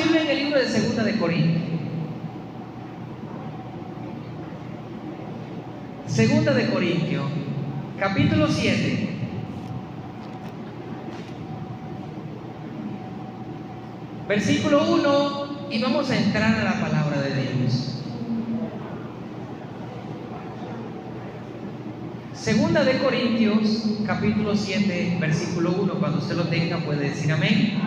Biblia en el libro de Segunda de Corintios. Segunda de Corintios, capítulo 7. Versículo 1, y vamos a entrar a la palabra de Dios. Segunda de Corintios, capítulo 7, versículo 1. Cuando usted lo tenga puede decir amén.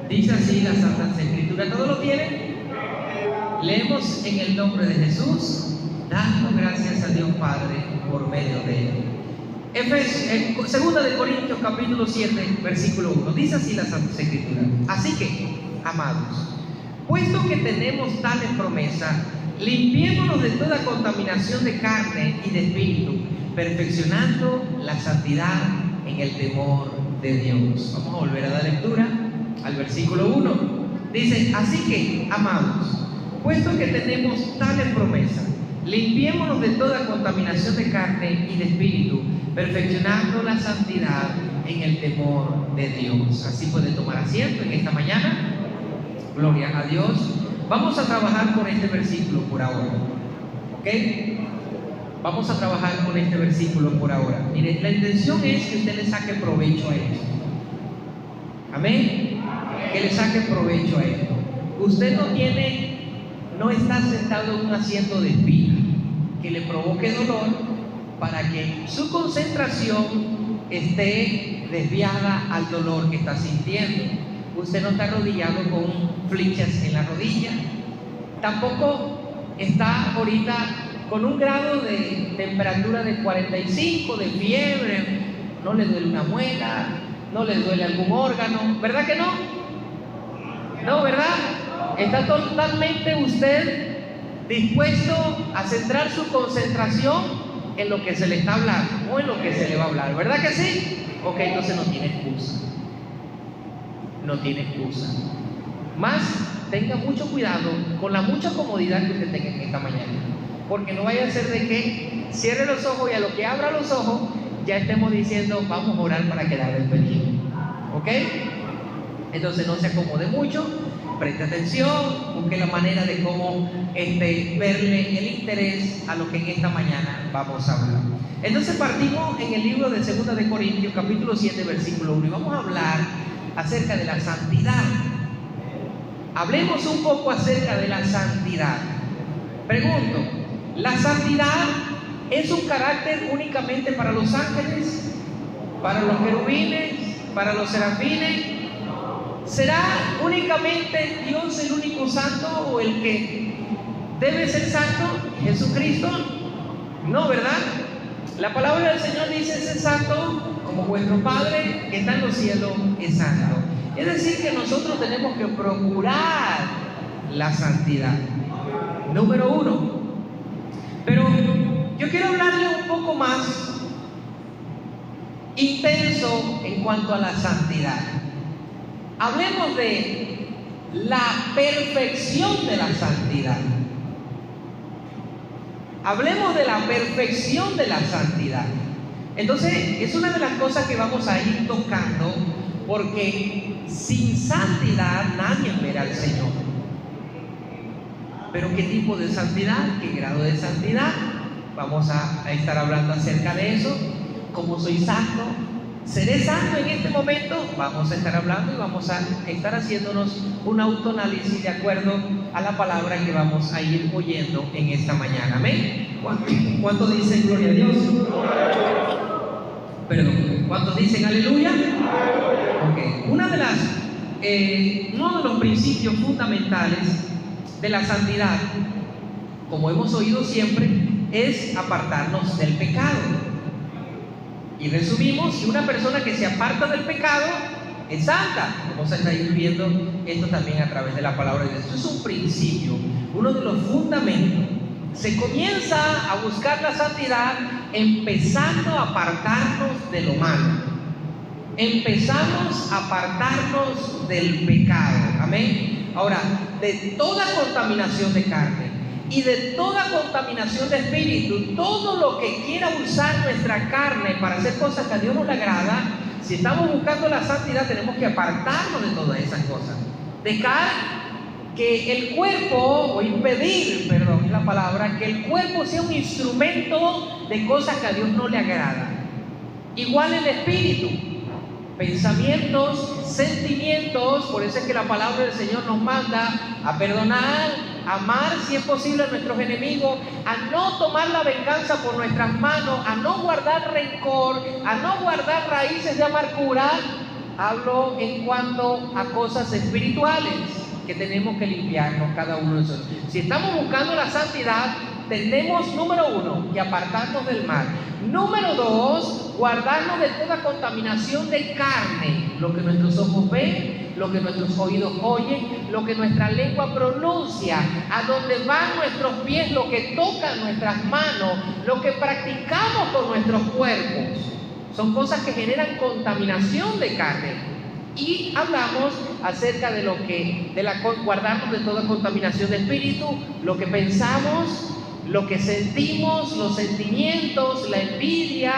Dice así la Santa Escritura. ¿Todos lo tienen? Leemos en el nombre de Jesús, dando gracias a Dios Padre por medio de Él. Segunda de Corintios capítulo 7 versículo 1. Dice así la Santa Escritura. Así que, amados, puesto que tenemos tales promesas, limpiémonos de toda contaminación de carne y de espíritu, perfeccionando la santidad en el temor de Dios. Vamos a volver a dar lectura al versículo 1. Dice, así que, amados, puesto que tenemos tales promesas, limpiémonos de toda contaminación de carne y de espíritu, perfeccionando la santidad en el temor de Dios. Así puede tomar asiento en esta mañana. Gloria a Dios. Vamos a trabajar con este versículo por ahora. ¿Ok? Vamos a trabajar con este versículo por ahora. Mire, la intención es que usted le saque provecho a esto. Amén. Que le saque provecho a esto. Usted no está sentado en un asiento de espina que le provoque dolor, para que su concentración esté desviada al dolor que está sintiendo. Usted no está arrodillado con flechas en la rodilla, tampoco está ahorita con un grado de temperatura de 45, de fiebre, no le duele una muela, no le duele algún órgano, ¿verdad que no? No, ¿verdad? Está totalmente usted dispuesto a centrar su concentración en lo que se le está hablando o en lo que se le va a hablar, ¿verdad que sí? Ok, entonces no tiene excusa. No tiene excusa. Más, tenga mucho cuidado con la mucha comodidad que usted tenga en esta mañana, porque no vaya a ser de que cierre los ojos y a lo que abra los ojos ya estemos diciendo vamos a orar para quedar despedido. ¿Ok? Entonces no se acomode mucho, preste atención, busque la manera de cómo verle el interés a lo que en esta mañana vamos a hablar. Entonces partimos en el libro de Segunda de Corintios capítulo 7 versículo 1 y vamos a hablar acerca de la santidad. Hablemos un poco acerca de la santidad. Pregunto, ¿la santidad es un carácter únicamente para los ángeles, para los querubines, para los serafines? ¿Será únicamente Dios el único santo o el que debe ser santo? ¿Jesucristo? No, ¿verdad? La palabra del Señor dice: ser santo como vuestro Padre que está en los cielos es santo. Es decir, que nosotros tenemos que procurar la santidad. Número uno. Pero yo quiero hablarle un poco más intenso en cuanto a la santidad. Hablemos de la perfección de la santidad. Hablemos de la perfección de la santidad. Entonces, es una de las cosas que vamos a ir tocando, porque sin santidad nadie verá al Señor. Pero ¿qué tipo de santidad? ¿Qué grado de santidad? Vamos a estar hablando acerca de eso. ¿Cómo soy santo? ¿Seré santo en este momento? Vamos a estar hablando y vamos a estar haciéndonos un autoanálisis de acuerdo a la palabra que vamos a ir oyendo en esta mañana. ¿Amén? ¿Cuántos dicen gloria a Dios? Perdón, ¿cuántos dicen aleluya? Ok, uno de los principios fundamentales de la santidad, como hemos oído siempre, es apartarnos del pecado. Y resumimos que una persona que se aparta del pecado es santa. Vamos a estar viendo esto también a través de la palabra de Dios. Esto es un principio, uno de los fundamentos. Se comienza a buscar la santidad empezando a apartarnos de lo malo. Empezamos a apartarnos del pecado. Amén. Ahora, de toda contaminación de carne, y de toda contaminación de espíritu. Todo lo que quiera usar nuestra carne para hacer cosas que a Dios no le agrada, si estamos buscando la santidad, tenemos que apartarnos de todas esas cosas. Dejar que el cuerpo, o impedir, perdón, es la palabra, que el cuerpo sea un instrumento de cosas que a Dios no le agrada. Igual el espíritu, pensamientos, sentimientos. Por eso es que la palabra del Señor nos manda a perdonar, a amar si es posible a nuestros enemigos, a no tomar la venganza por nuestras manos, a no guardar rencor, a no guardar raíces de amargura. Hablo en cuanto a cosas espirituales que tenemos que limpiarnos cada uno de nosotros. Si estamos buscando la santidad, tenemos, número 1, que apartarnos del mal. Número 2, guardarnos de toda contaminación de carne, lo que nuestros ojos ven, lo que nuestros oídos oyen, lo que nuestra lengua pronuncia, a donde van nuestros pies, lo que tocan nuestras manos, lo que practicamos con nuestros cuerpos. Son cosas que generan contaminación de carne. Y hablamos acerca de guardarnos de toda contaminación de espíritu, lo que pensamos, lo que sentimos, los sentimientos, la envidia,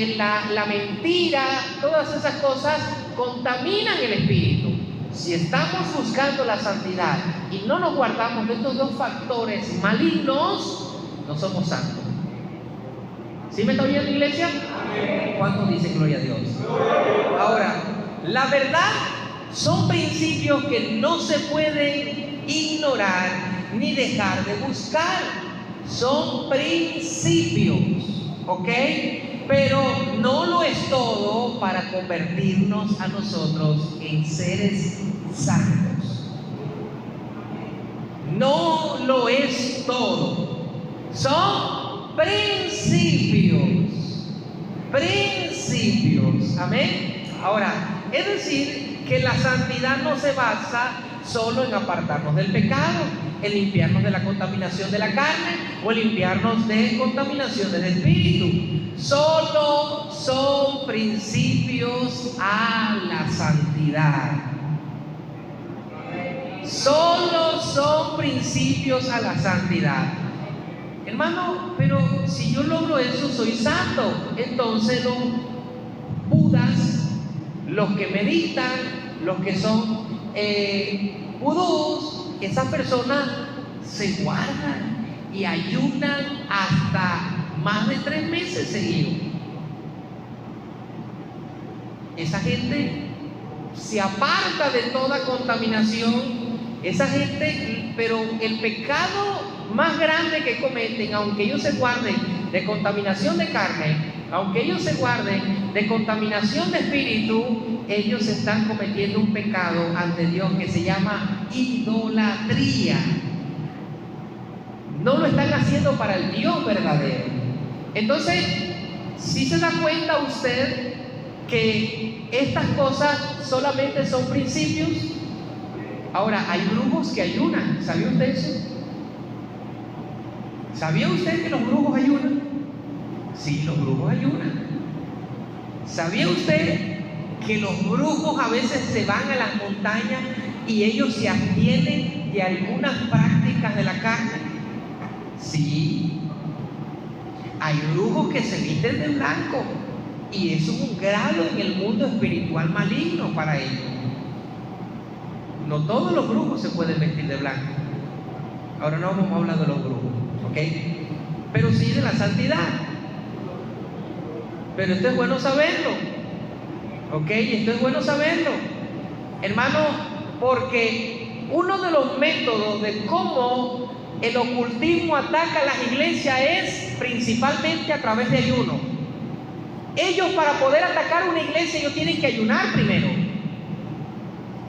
la mentira. Todas esas cosas contaminan el espíritu. Si estamos buscando la santidad y no nos guardamos de estos dos factores malignos, no somos santos. ¿Sí me está oyendo, iglesia? ¿Cuántos dicen gloria a Dios? Ahora, la verdad son principios que no se pueden ignorar ni dejar de buscar. Son principios, ¿ok? Pero no lo es todo para convertirnos a nosotros en seres santos. No lo es todo. Son principios. Principios. Amén. Ahora, es decir, que la santidad no se basa solo en apartarnos del pecado, en limpiarnos de la contaminación de la carne o en limpiarnos de contaminaciones del espíritu. Solo son principios a la santidad. Solo son principios a la santidad. Hermano, pero si yo logro eso, soy santo. Entonces los budas, los que meditan, los que son vudús, esas personas se guardan y ayunan hasta más de 3 meses seguidos. Esa gente se aparta de toda contaminación. Esa gente, pero el pecado más grande que cometen, aunque ellos se guarden de contaminación de carne, aunque ellos se guarden de contaminación de espíritu, ellos están cometiendo un pecado ante Dios que se llama idolatría. No lo están haciendo para el Dios verdadero. Entonces, ¿sí se da cuenta usted que estas cosas solamente son principios? Ahora, hay brujos que ayunan. ¿Sabía usted eso? ¿Sabía usted que los brujos ayunan? Sí, los brujos ayunan. ¿Sabía usted que los brujos a veces se van a las montañas y ellos se abstienen de algunas prácticas de la carne? Sí. Hay brujos que se visten de blanco y eso es un grado en el mundo espiritual maligno para ellos. No todos los brujos se pueden vestir de blanco. Ahora no vamos a hablar de los brujos, ¿ok? Pero sí de la santidad. Pero esto es bueno saberlo, ¿ok? Esto es bueno saberlo, hermano, porque uno de los métodos de cómo el ocultismo ataca a las iglesias es principalmente a través de ayuno. Ellos, para poder atacar una iglesia, ellos tienen que ayunar primero,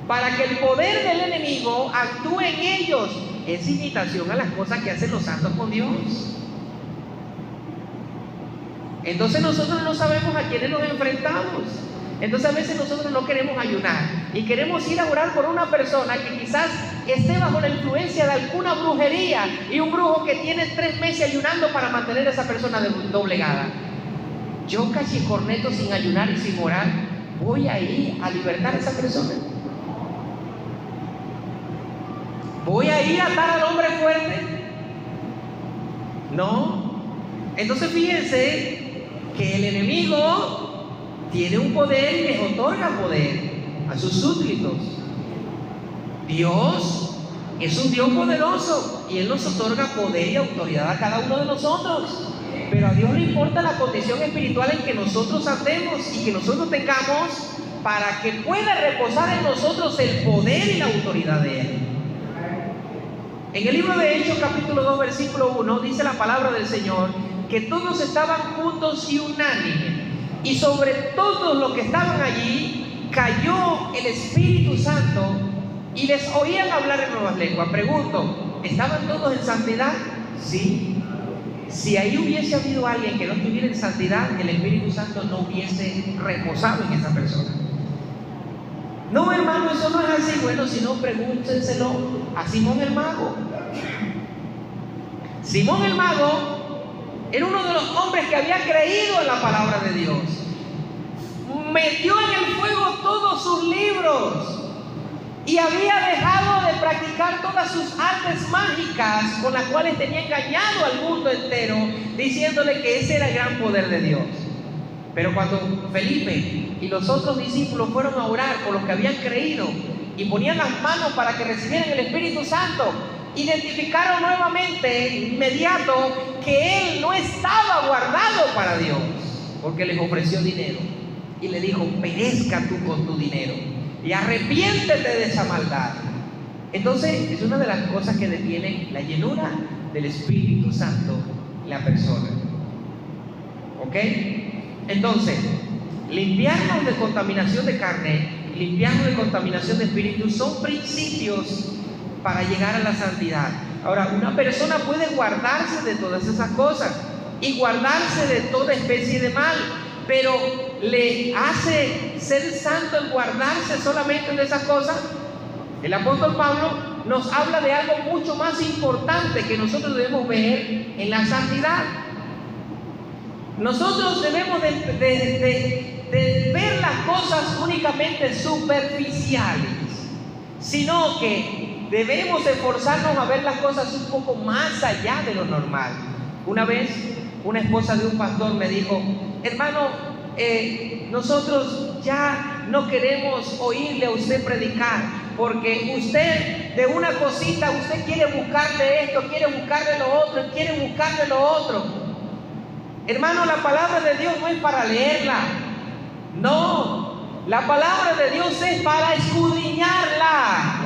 para que el poder del enemigo actúe en ellos. Es imitación a las cosas que hacen los santos con Dios. Entonces nosotros no sabemos a quiénes nos enfrentamos. Entonces a veces nosotros no queremos ayunar y queremos ir a orar por una persona que quizás esté bajo la influencia de alguna brujería, y un brujo que tiene 3 meses ayunando para mantener a esa persona doblegada. Yo casi corneto, sin ayunar y sin orar, voy a ir a libertar a esa persona. Voy a ir a atar al hombre fuerte. No. Entonces fíjense que el enemigo tiene un poder y les otorga poder a sus súbditos. Dios es un Dios poderoso y Él nos otorga poder y autoridad a cada uno de nosotros. Pero a Dios le importa la condición espiritual en que nosotros andemos y que nosotros tengamos, para que pueda reposar en nosotros el poder y la autoridad de Él. En el libro de Hechos, capítulo 2, versículo 1, dice la palabra del Señor que todos estaban juntos y unánimes, y sobre todos los que estaban allí cayó el Espíritu Santo y les oían hablar en nuevas lenguas. Pregunto, ¿estaban todos en santidad? Sí. Si ahí hubiese habido alguien que no estuviera en santidad, el Espíritu Santo no hubiese reposado en esa persona. No, hermano, eso no es así. Bueno, si no, pregúntenselo a Simón el Mago. Simón el Mago era uno de los hombres que había creído en la palabra de Dios. Metió en el fuego todos sus libros y había dejado de practicar todas sus artes mágicas con las cuales tenía engañado al mundo entero, diciéndole que ese era el gran poder de Dios. Pero cuando Felipe y los otros discípulos fueron a orar por los que habían creído y ponían las manos para que recibieran el Espíritu Santo, identificaron nuevamente inmediato que él no estaba guardado para Dios, porque les ofreció dinero y le dijo: perezca tú con tu dinero y arrepiéntete de esa maldad. Entonces es una de las cosas que detiene la llenura del Espíritu Santo en la persona. ¿Ok? Entonces, limpiarnos de contaminación de carne, limpiarnos de contaminación de espíritu, son principios para llegar a la santidad. Ahora, una persona puede guardarse de todas esas cosas y guardarse de toda especie de mal, pero ¿le hace ser santo el guardarse solamente de esas cosas? El apóstol Pablo nos habla de algo mucho más importante que nosotros debemos ver en la santidad. Nosotros debemos de ver las cosas únicamente superficiales, sino que debemos esforzarnos a ver las cosas un poco más allá de lo normal. Una vez una esposa de un pastor me dijo: hermano, nosotros ya no queremos oírle a usted predicar, porque usted de una cosita, usted quiere buscarle esto, quiere buscarle lo otro, quiere buscarle lo otro. Hermano, la palabra de Dios no es para leerla. No, la palabra de Dios es para escudriñarla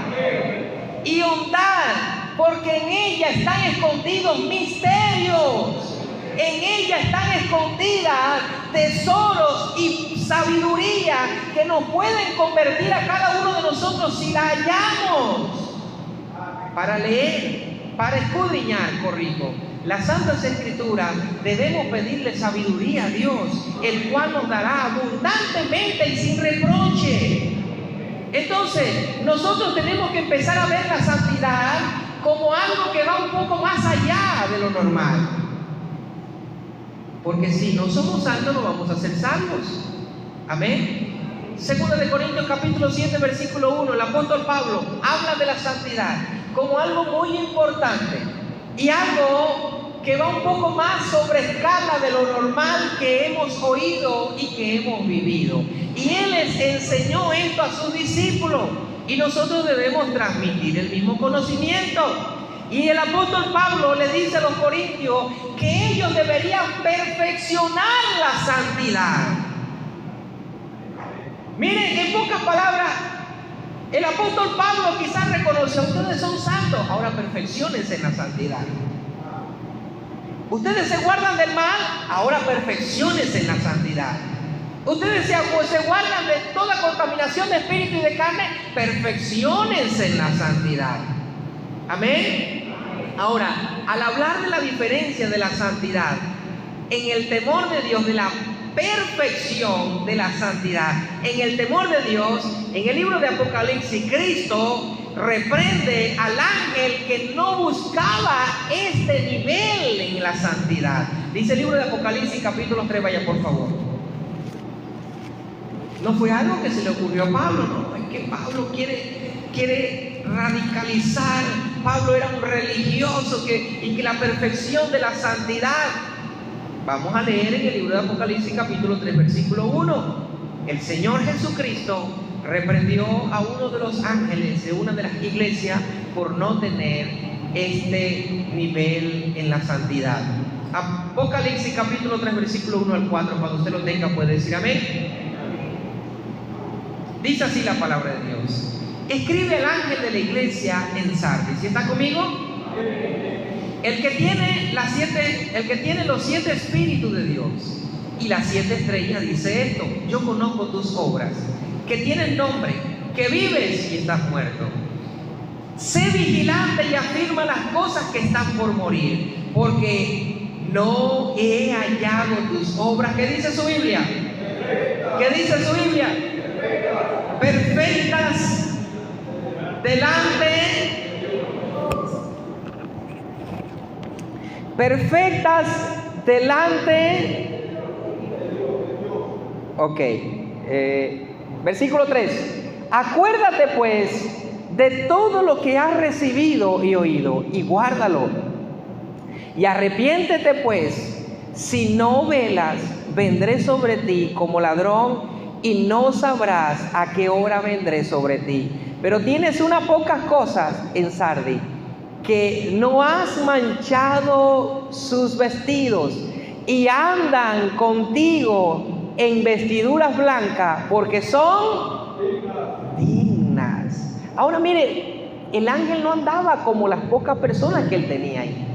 y hondar, porque en ella están escondidos misterios. En ella están escondidas tesoros y sabiduría que nos pueden convertir a cada uno de nosotros si la hallamos. Para leer, para escudriñar, corrijo, las Santas Escrituras, debemos pedirle sabiduría a Dios, el cual nos dará abundantemente y sin reproche. Entonces, nosotros tenemos que empezar a ver la santidad como algo que va un poco más allá de lo normal. Porque si no somos santos, no vamos a ser salvos. Amén. Segunda de Corintios capítulo 7, versículo 1, el apóstol Pablo habla de la santidad como algo muy importante y algo que va un poco más sobre escala de lo normal que hemos oído y que hemos vivido. Y él les enseñó esto a sus discípulos y nosotros debemos transmitir el mismo conocimiento. Y el apóstol Pablo le dice a los corintios que ellos deberían perfeccionar la santidad. Miren, en pocas palabras, el apóstol Pablo quizás reconoce: ustedes son santos, ahora perfecciónense en la santidad. Ustedes se guardan del mal, ahora perfecciónense en la santidad. Ustedes se guardan de toda contaminación de espíritu y de carne, perfecciónense en la santidad. Amén. Ahora, al hablar de la diferencia de la santidad en el temor de Dios, de la perfección de la santidad en el temor de Dios, en el libro de Apocalipsis, Cristo reprende al ángel que no buscaba este nivel en la santidad. Dice el libro de Apocalipsis capítulo 3, vaya por favor. No fue algo que se le ocurrió a Pablo, no, es que Pablo quiere radicalizar Pablo era un religioso y que la perfección de la santidad. Vamos a leer en el libro de Apocalipsis capítulo 3 versículo 1. El Señor Jesucristo reprendió a uno de los ángeles de una de las iglesias por no tener este nivel en la santidad. Apocalipsis capítulo 3 versículo 1 al 4, cuando usted lo tenga puede decir amén. Dice así la palabra de Dios: escribe el ángel de la iglesia en Sardis. ¿Sí está conmigo? El que tiene los 7 espíritus de Dios y las 7 estrellas dice esto: yo conozco tus obras, que tienes nombre, que vives y estás muerto. Sé vigilante y afirma las cosas que están por morir, porque no he hallado tus obras. ¿Qué dice su Biblia? ¿Qué dice su Biblia? Perfectas delante. Ok. Versículo 3. Acuérdate pues de todo lo que has recibido y oído, y guárdalo. Y arrepiéntete pues, si no velas, vendré sobre ti como ladrón, y no sabrás a qué hora vendré sobre ti. Pero tienes unas pocas cosas en Sardis, que no has manchado sus vestidos, y andan contigo en vestiduras blancas, porque son dignas. Ahora mire, el ángel no andaba como las pocas personas que él tenía ahí.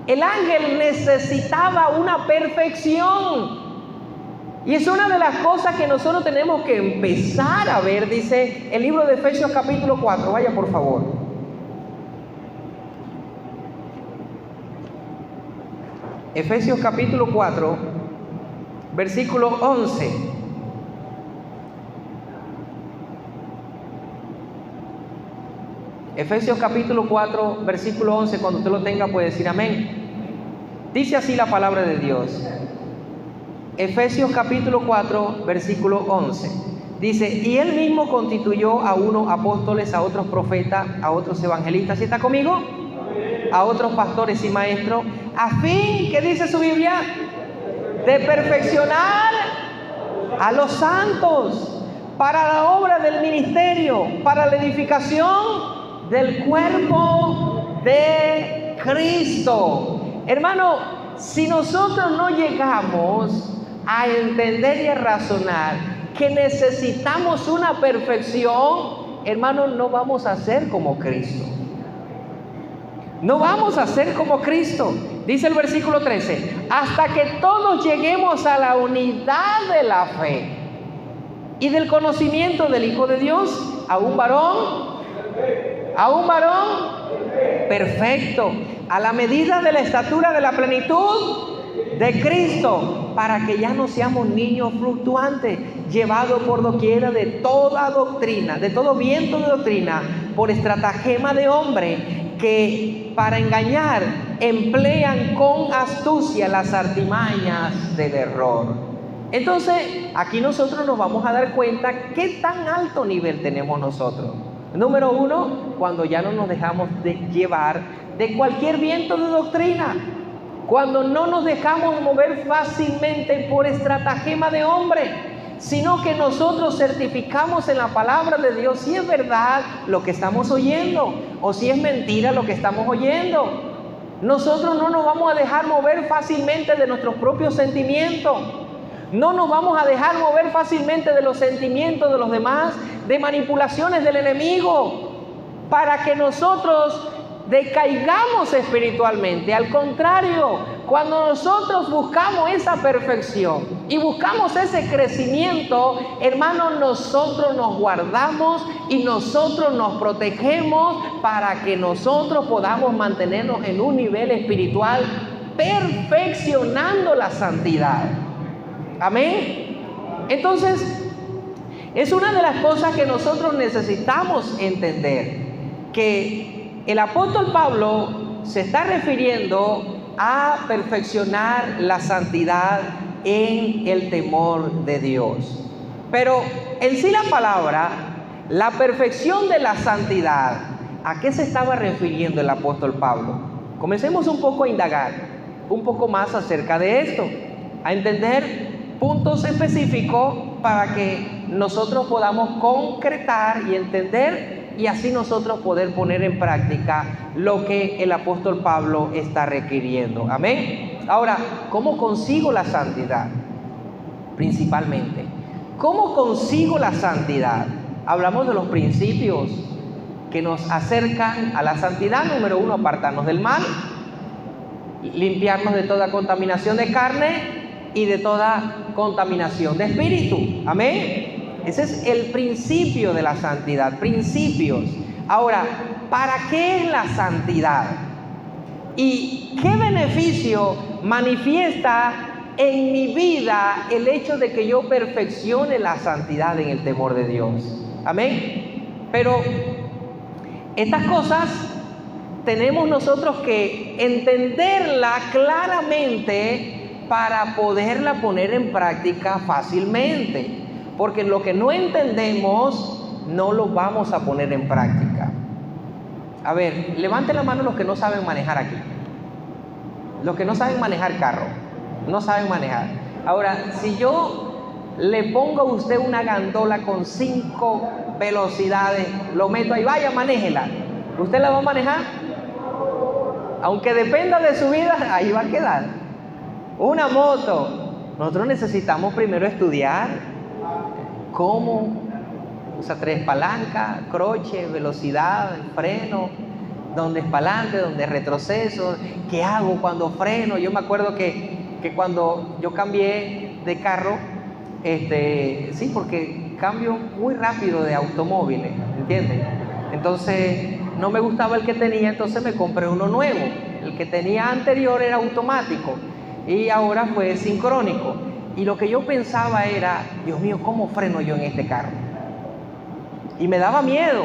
El ángel necesitaba una perfección. Y es una de las cosas que nosotros tenemos que empezar a ver. Dice el libro de Efesios capítulo 4. Vaya por favor. Efesios capítulo 4, versículo 11. Efesios capítulo 4, versículo 11, cuando usted lo tenga puede decir amén. Dice así la palabra de Dios. Efesios capítulo 4, versículo 11. Dice: y él mismo constituyó a unos apóstoles, a otros profetas, a otros evangelistas. ¿Sí está conmigo? A otros pastores y maestros, a fin, ¿qué dice su Biblia? De perfeccionar a los santos para la obra del ministerio, para la edificación del cuerpo de Cristo. Hermano, si nosotros no llegamos a entender y a razonar que necesitamos una perfección, hermano, no vamos a ser como Cristo. No vamos a ser como Cristo. Dice el versículo 13: hasta que todos lleguemos a la unidad de la fe y del conocimiento del Hijo de Dios, a un varón perfecto, a la medida de la estatura de la plenitud de Cristo, para que ya no seamos niños fluctuantes, llevados por doquiera de toda doctrina, de todo viento de doctrina, por estratagema de hombre, que para engañar emplean con astucia las artimañas del error. Entonces, aquí nosotros nos vamos a dar cuenta qué tan alto nivel tenemos nosotros. Número 1, cuando ya no nos dejamos de llevar de cualquier viento de doctrina, cuando no nos dejamos mover fácilmente por estratagema de hombre, sino que nosotros certificamos en la palabra de Dios si es verdad lo que estamos oyendo o si es mentira lo que estamos oyendo. Nosotros no nos vamos a dejar mover fácilmente de nuestros propios sentimientos. No nos vamos a dejar mover fácilmente de los sentimientos de los demás, de manipulaciones del enemigo, para que nosotros decaigamos espiritualmente. Al contrario, cuando nosotros buscamos esa perfección y buscamos ese crecimiento, hermanos, nosotros nos guardamos y nosotros nos protegemos para que nosotros podamos mantenernos en un nivel espiritual, perfeccionando la santidad. Amén. Entonces, es una de las cosas que nosotros necesitamos entender, que el apóstol Pablo se está refiriendo a perfeccionar la santidad en el temor de Dios. Pero en sí la palabra, la perfección de la santidad, ¿a qué se estaba refiriendo el apóstol Pablo? Comencemos un poco a indagar, un poco más acerca de esto, a entender puntos específicos para que nosotros podamos concretar y entender y así nosotros poder poner en práctica lo que el apóstol Pablo está requiriendo. Amén. Ahora, ¿cómo consigo la santidad? Principalmente, ¿cómo consigo la santidad? Hablamos de los principios que nos acercan a la santidad. Número 1, apartarnos del mal, limpiarnos de toda contaminación de carne y de toda contaminación de espíritu. Amén. Ese es el principio de la santidad, principios. Ahora, ¿para qué es la santidad? ¿Y qué beneficio manifiesta en mi vida el hecho de que yo perfeccione la santidad en el temor de Dios? Amén. Pero estas cosas tenemos nosotros que entenderla claramente para poderla poner en práctica fácilmente. Porque lo que no entendemos no lo vamos a poner en práctica. A ver, levanten la mano los que no saben manejar aquí. Los que no saben manejar carro, no saben manejar. Ahora, si yo le pongo a usted una gandola con 5 velocidades, lo meto ahí, vaya, manéjela, ¿usted la va a manejar? Aunque dependa de su vida, ahí va a quedar. Una moto, nosotros necesitamos primero estudiar cómo usa 3 palancas, croche, velocidad, freno, dónde es para adelante, dónde es retroceso, qué hago cuando freno. Yo me acuerdo que cuando yo cambié de carro, sí, porque cambio muy rápido de automóviles, ¿entiendes? Entonces no me gustaba el que tenía, entonces me compré uno nuevo. El que tenía anterior era automático y ahora fue sincrónico. Y lo que yo pensaba era, Dios mío, ¿cómo freno yo en este carro? Y me daba miedo.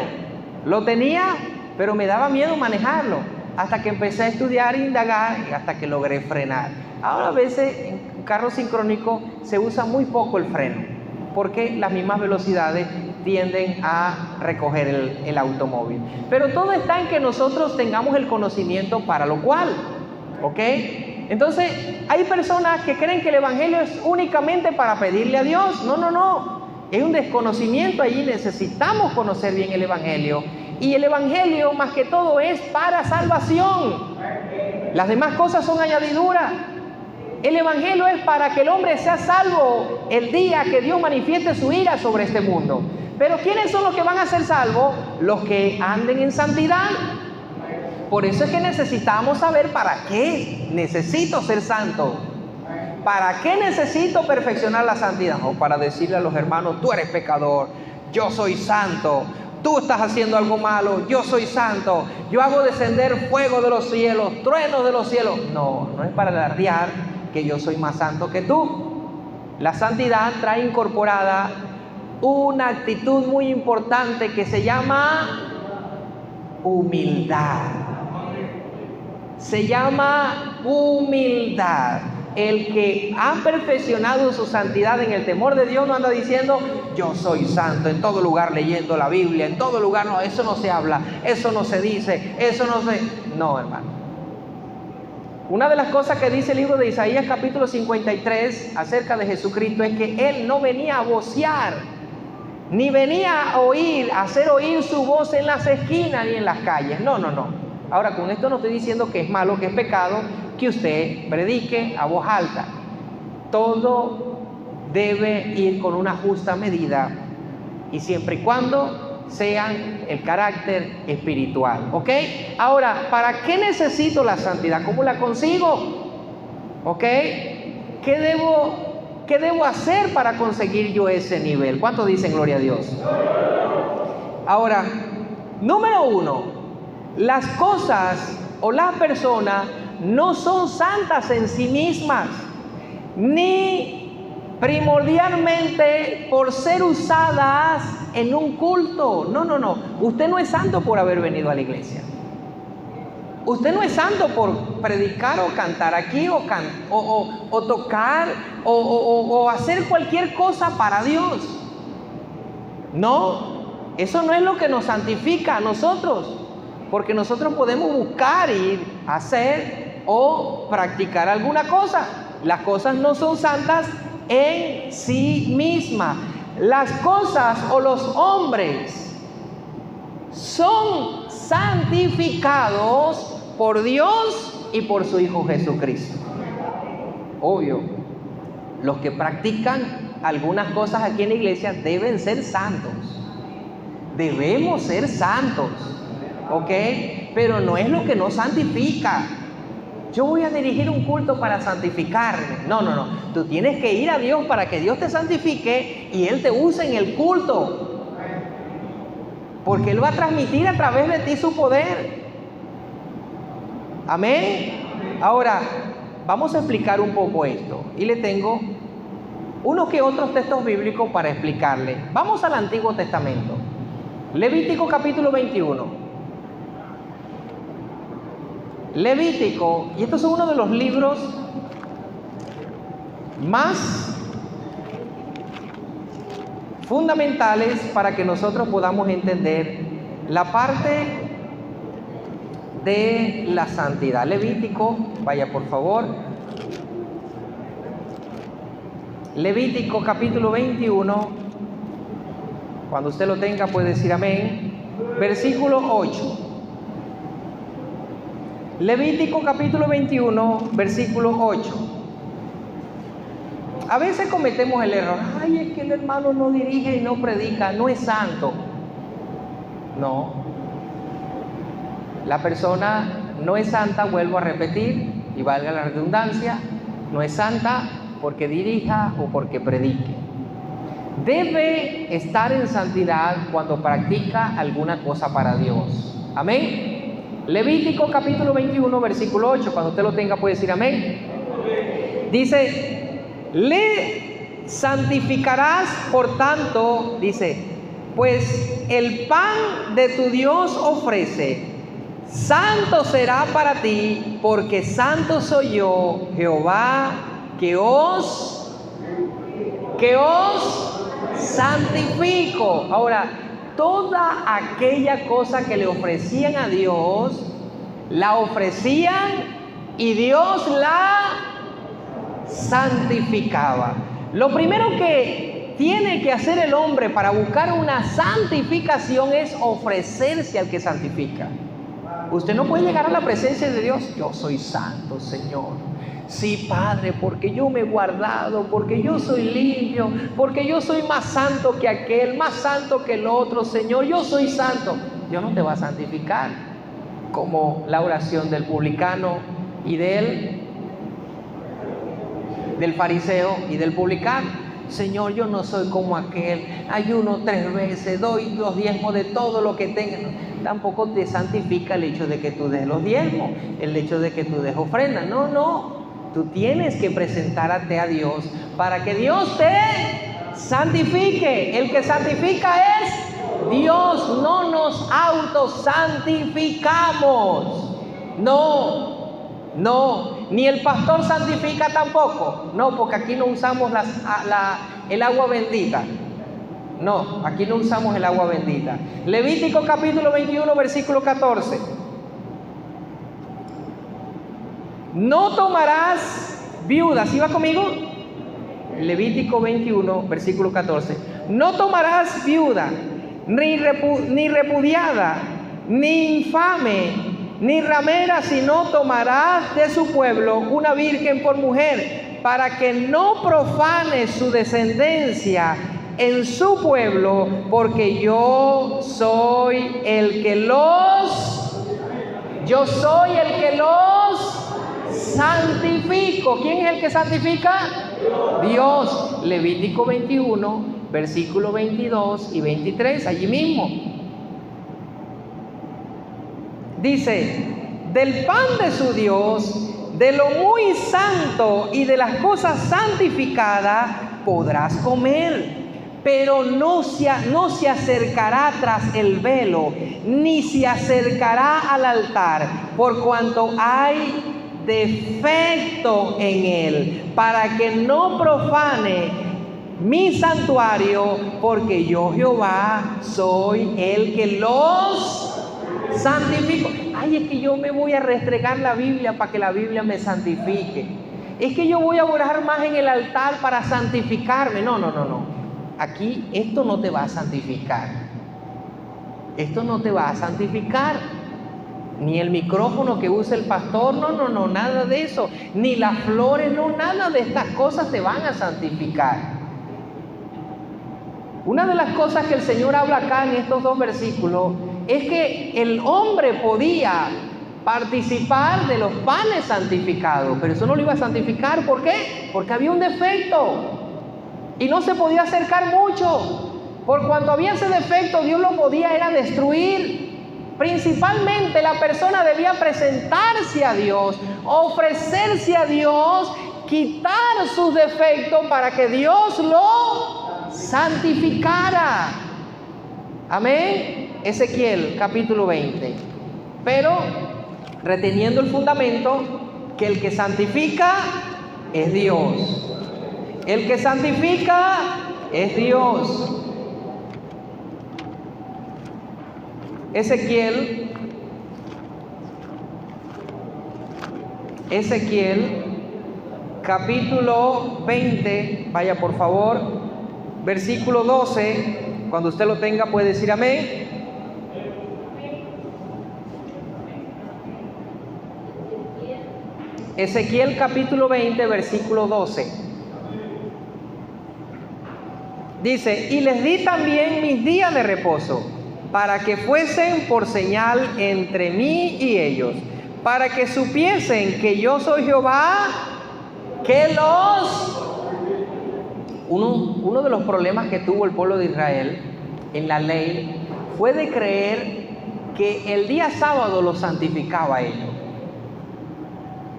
Lo tenía, pero me daba miedo manejarlo. Hasta que empecé a estudiar e indagar y hasta que logré frenar. Ahora a veces en carro sincrónico se usa muy poco el freno, porque las mismas velocidades tienden a recoger el automóvil. Pero todo está en que nosotros tengamos el conocimiento para lo cual, ¿ok? Entonces, hay personas que creen que el evangelio es únicamente para pedirle a Dios. No, no, no. Es un desconocimiento allí. Necesitamos conocer bien el evangelio. Y el evangelio, más que todo, es para salvación. Las demás cosas son añadiduras. El evangelio es para que el hombre sea salvo el día que Dios manifieste su ira sobre este mundo. Pero ¿quiénes son los que van a ser salvos? Los que anden en santidad. Por eso es que necesitamos saber para qué necesito ser santo. ¿Para qué necesito perfeccionar la santidad? O para decirle a los hermanos, tú eres pecador, yo soy santo. Tú estás haciendo algo malo, yo soy santo. Yo hago descender fuego de los cielos, truenos de los cielos. No, no es para alardear que yo soy más santo que tú. La santidad trae incorporada una actitud muy importante que se llama humildad. Se llama humildad. El que ha perfeccionado su santidad en el temor de Dios no anda diciendo yo soy santo en todo lugar, leyendo la Biblia, en todo lugar. No, eso no se habla, eso no se dice, eso no se... No, hermano. Una de las cosas que dice el libro de Isaías capítulo 53 acerca de Jesucristo es que Él no venía a vocear, ni venía a oír, a hacer oír su voz en las esquinas ni en las calles. No, no, no. Ahora, con esto no estoy diciendo que es malo, que es pecado que usted predique a voz alta. Todo debe ir con una justa medida y siempre y cuando sean el carácter espiritual, ¿ok? Ahora, ¿para qué necesito la santidad? ¿Cómo la consigo? ¿Ok? ¿Qué debo hacer para conseguir yo ese nivel? ¿Cuántos dicen gloria a Dios? Ahora, número 1, las cosas o las personas no son santas en sí mismas, ni primordialmente por ser usadas en un culto. No, no, no. Usted no es santo por haber venido a la iglesia. Usted no es santo por predicar o cantar aquí o tocar o hacer cualquier cosa para Dios. No, eso no es lo que nos santifica a nosotros. Porque nosotros podemos buscar ir, hacer o practicar alguna cosa. Las cosas no son santas en sí mismas. Las cosas o los hombres son santificados por Dios y por su Hijo Jesucristo. Obvio, los que practican algunas cosas aquí en la iglesia deben ser santos. Debemos ser santos, ¿ok? Pero no es lo que nos santifica. Yo voy a dirigir un culto para santificarme. No. Tú tienes que ir a Dios para que Dios te santifique y Él te use en el culto. Porque Él va a transmitir a través de ti su poder. Amén. Ahora, vamos a explicar un poco esto. Y le tengo unos que otros textos bíblicos para explicarle. Vamos al Antiguo Testamento. Levítico capítulo 21. Levítico, y estos son uno de los libros más fundamentales para que nosotros podamos entender la parte de la santidad. Levítico, vaya por favor. Levítico capítulo 21, cuando usted lo tenga puede decir amén. Versículo 8. Levítico capítulo 21, versículo 8. A veces cometemos el error. Ay, es que el hermano no dirige y no predica, no es santo. No. La persona no es santa, vuelvo a repetir, y valga la redundancia, no es santa porque dirija o porque predique. Debe estar en santidad cuando practica alguna cosa para Dios. Amén. Levítico capítulo 21, versículo 8. Cuando usted lo tenga puede decir amén. Dice, le santificarás por tanto, dice, pues el pan de tu Dios ofrece, santo será para ti, porque santo soy yo, Jehová, que os santifico. Ahora, toda aquella cosa que le ofrecían a Dios, la ofrecían y Dios la santificaba. Lo primero que tiene que hacer el hombre para buscar una santificación es ofrecerse al que santifica. Usted no puede llegar a la presencia de Dios, yo soy santo, Señor. Sí, Padre, porque yo me he guardado, porque yo soy limpio, porque yo soy más santo que aquel, más santo que el otro, Señor, yo soy santo. Dios no te va a santificar, como la oración del publicano y del fariseo y del publicano. Señor, yo no soy como aquel, ayuno 3 veces, doy los diezmos de todo lo que tenga. Tampoco te santifica el hecho de que tú des los diezmos, el hecho de que tú des ofrenda. No. Tú tienes que presentarte a Dios para que Dios te santifique. El que santifica es Dios, no nos autosantificamos. No, ni el pastor santifica tampoco. No, porque aquí no usamos el agua bendita. No, aquí no usamos el agua bendita. Levítico capítulo 21, versículo 14. No tomarás viuda. ¿Sí va conmigo? Levítico 21, versículo 14. No tomarás viuda, ni repudiada, ni infame, ni ramera, sino tomarás de su pueblo una virgen por mujer, para que no profane su descendencia en su pueblo, porque yo soy el que los santifico. ¿Quién es el que santifica? Dios. Levítico 21, versículo 22 y 23, allí mismo. Dice, del pan de su Dios, de lo muy santo y de las cosas santificadas podrás comer, pero no se acercará tras el velo, ni se acercará al altar, por cuanto hay defecto en él, para que no profane mi santuario, porque yo Jehová soy el que los santifico. Ay, es que yo me voy a restregar la Biblia para que la Biblia me santifique. Es que yo voy a orar más en el altar para santificarme. No. Aquí esto no te va a santificar. Esto no te va a santificar. Ni el micrófono que usa el pastor, no, nada de eso. Ni las flores, no, nada de estas cosas te van a santificar. Una de las cosas que el Señor habla acá en estos 2 versículos es que el hombre podía participar de los panes santificados, pero eso no lo iba a santificar. ¿Por qué? Porque había un defecto y no se podía acercar mucho. Por cuanto había ese defecto, Dios lo podía era destruir. Principalmente la persona debía presentarse a Dios, ofrecerse a Dios, quitar sus defectos para que Dios lo santificara. Amén. Ezequiel capítulo 20. Pero reteniendo el fundamento que el que santifica es Dios. El que santifica es Dios. Ezequiel capítulo 20, vaya por favor, versículo 12, cuando usted lo tenga puede decir amén. Ezequiel capítulo 20, versículo 12. Dice, y les di también mis días de reposo, para que fuesen por señal entre mí y ellos, para que supiesen que yo soy Jehová, que los... Uno de los problemas que tuvo el pueblo de Israel en la ley fue de creer que el día sábado lo santificaba a ellos.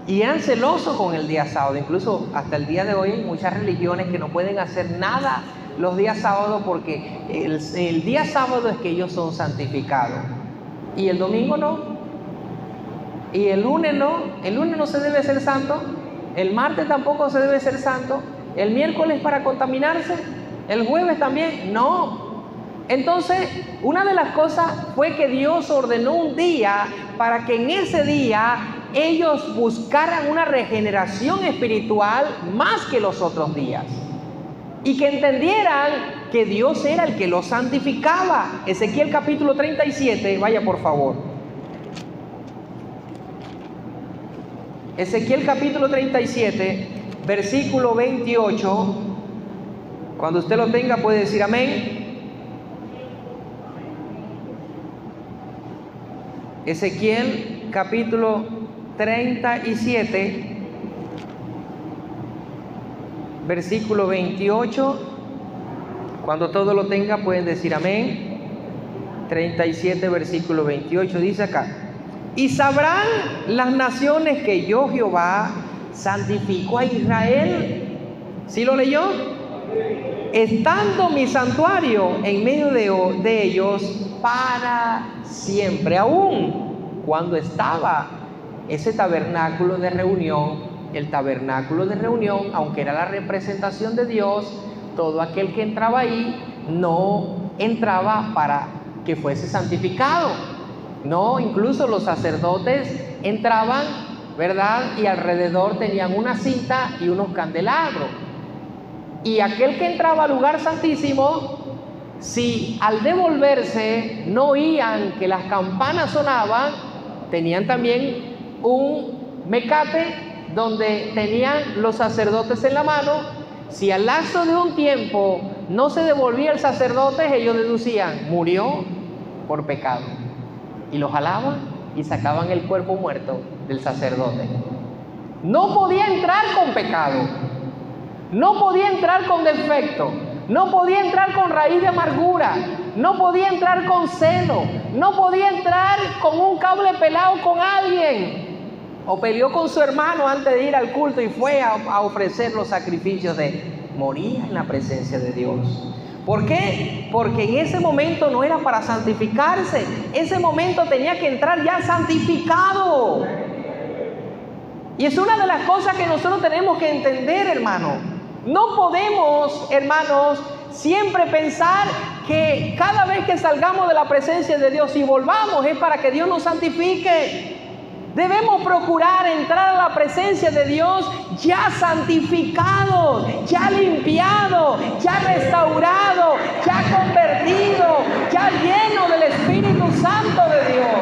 Y eran celosos con el día sábado. Incluso hasta el día de hoy hay muchas religiones que no pueden hacer nada los días sábados porque el día sábado es que ellos son santificados. Y el domingo no. Y el lunes no. El lunes no se debe ser santo. El martes tampoco se debe ser santo. El miércoles para contaminarse. El jueves también. No. Entonces, una de las cosas fue que Dios ordenó un día para que en ese día ellos buscaran una regeneración espiritual más que los otros días. Y que entendieran que Dios era el que los santificaba. Ezequiel capítulo 37, vaya por favor. Ezequiel capítulo 37, versículo 28. Cuando usted lo tenga puede decir amén. Ezequiel capítulo 37, versículo 28. Cuando todo lo tenga pueden decir amén. 37, versículo 28, dice acá: y sabrán las naciones que yo Jehová santifico a Israel. ¿Sí lo leyó? Estando mi santuario en medio de ellos para siempre. Aún cuando estaba ese tabernáculo de reunión, el tabernáculo de reunión, aunque era la representación de Dios, todo aquel que entraba ahí no entraba para que fuese santificado. No, incluso los sacerdotes entraban, ¿verdad? Y alrededor tenían una cinta y unos candelabros. Y aquel que entraba al lugar santísimo, si al devolverse no oían que las campanas sonaban, tenían también un mecate donde tenían los sacerdotes en la mano. Si al lapso de un tiempo no se devolvía el sacerdote, ellos deducían, murió por pecado. Y lo jalaban y sacaban el cuerpo muerto del sacerdote. No podía entrar con pecado, no podía entrar con defecto, no podía entrar con raíz de amargura, no podía entrar con celo, no podía entrar con un cable pelado con alguien, o peleó con su hermano antes de ir al culto y fue a ofrecer los sacrificios moría en la presencia de Dios. ¿Por qué? Porque en ese momento no era para santificarse, ese momento tenía que entrar ya santificado. Y es una de las cosas que nosotros tenemos que entender, hermano. No podemos, hermanos, siempre pensar que cada vez que salgamos de la presencia de Dios y volvamos es para que Dios nos santifique. Debemos procurar entrar a la presencia de Dios ya santificados, ya limpiados, ya restaurados, ya convertidos, ya llenos del Espíritu Santo de Dios.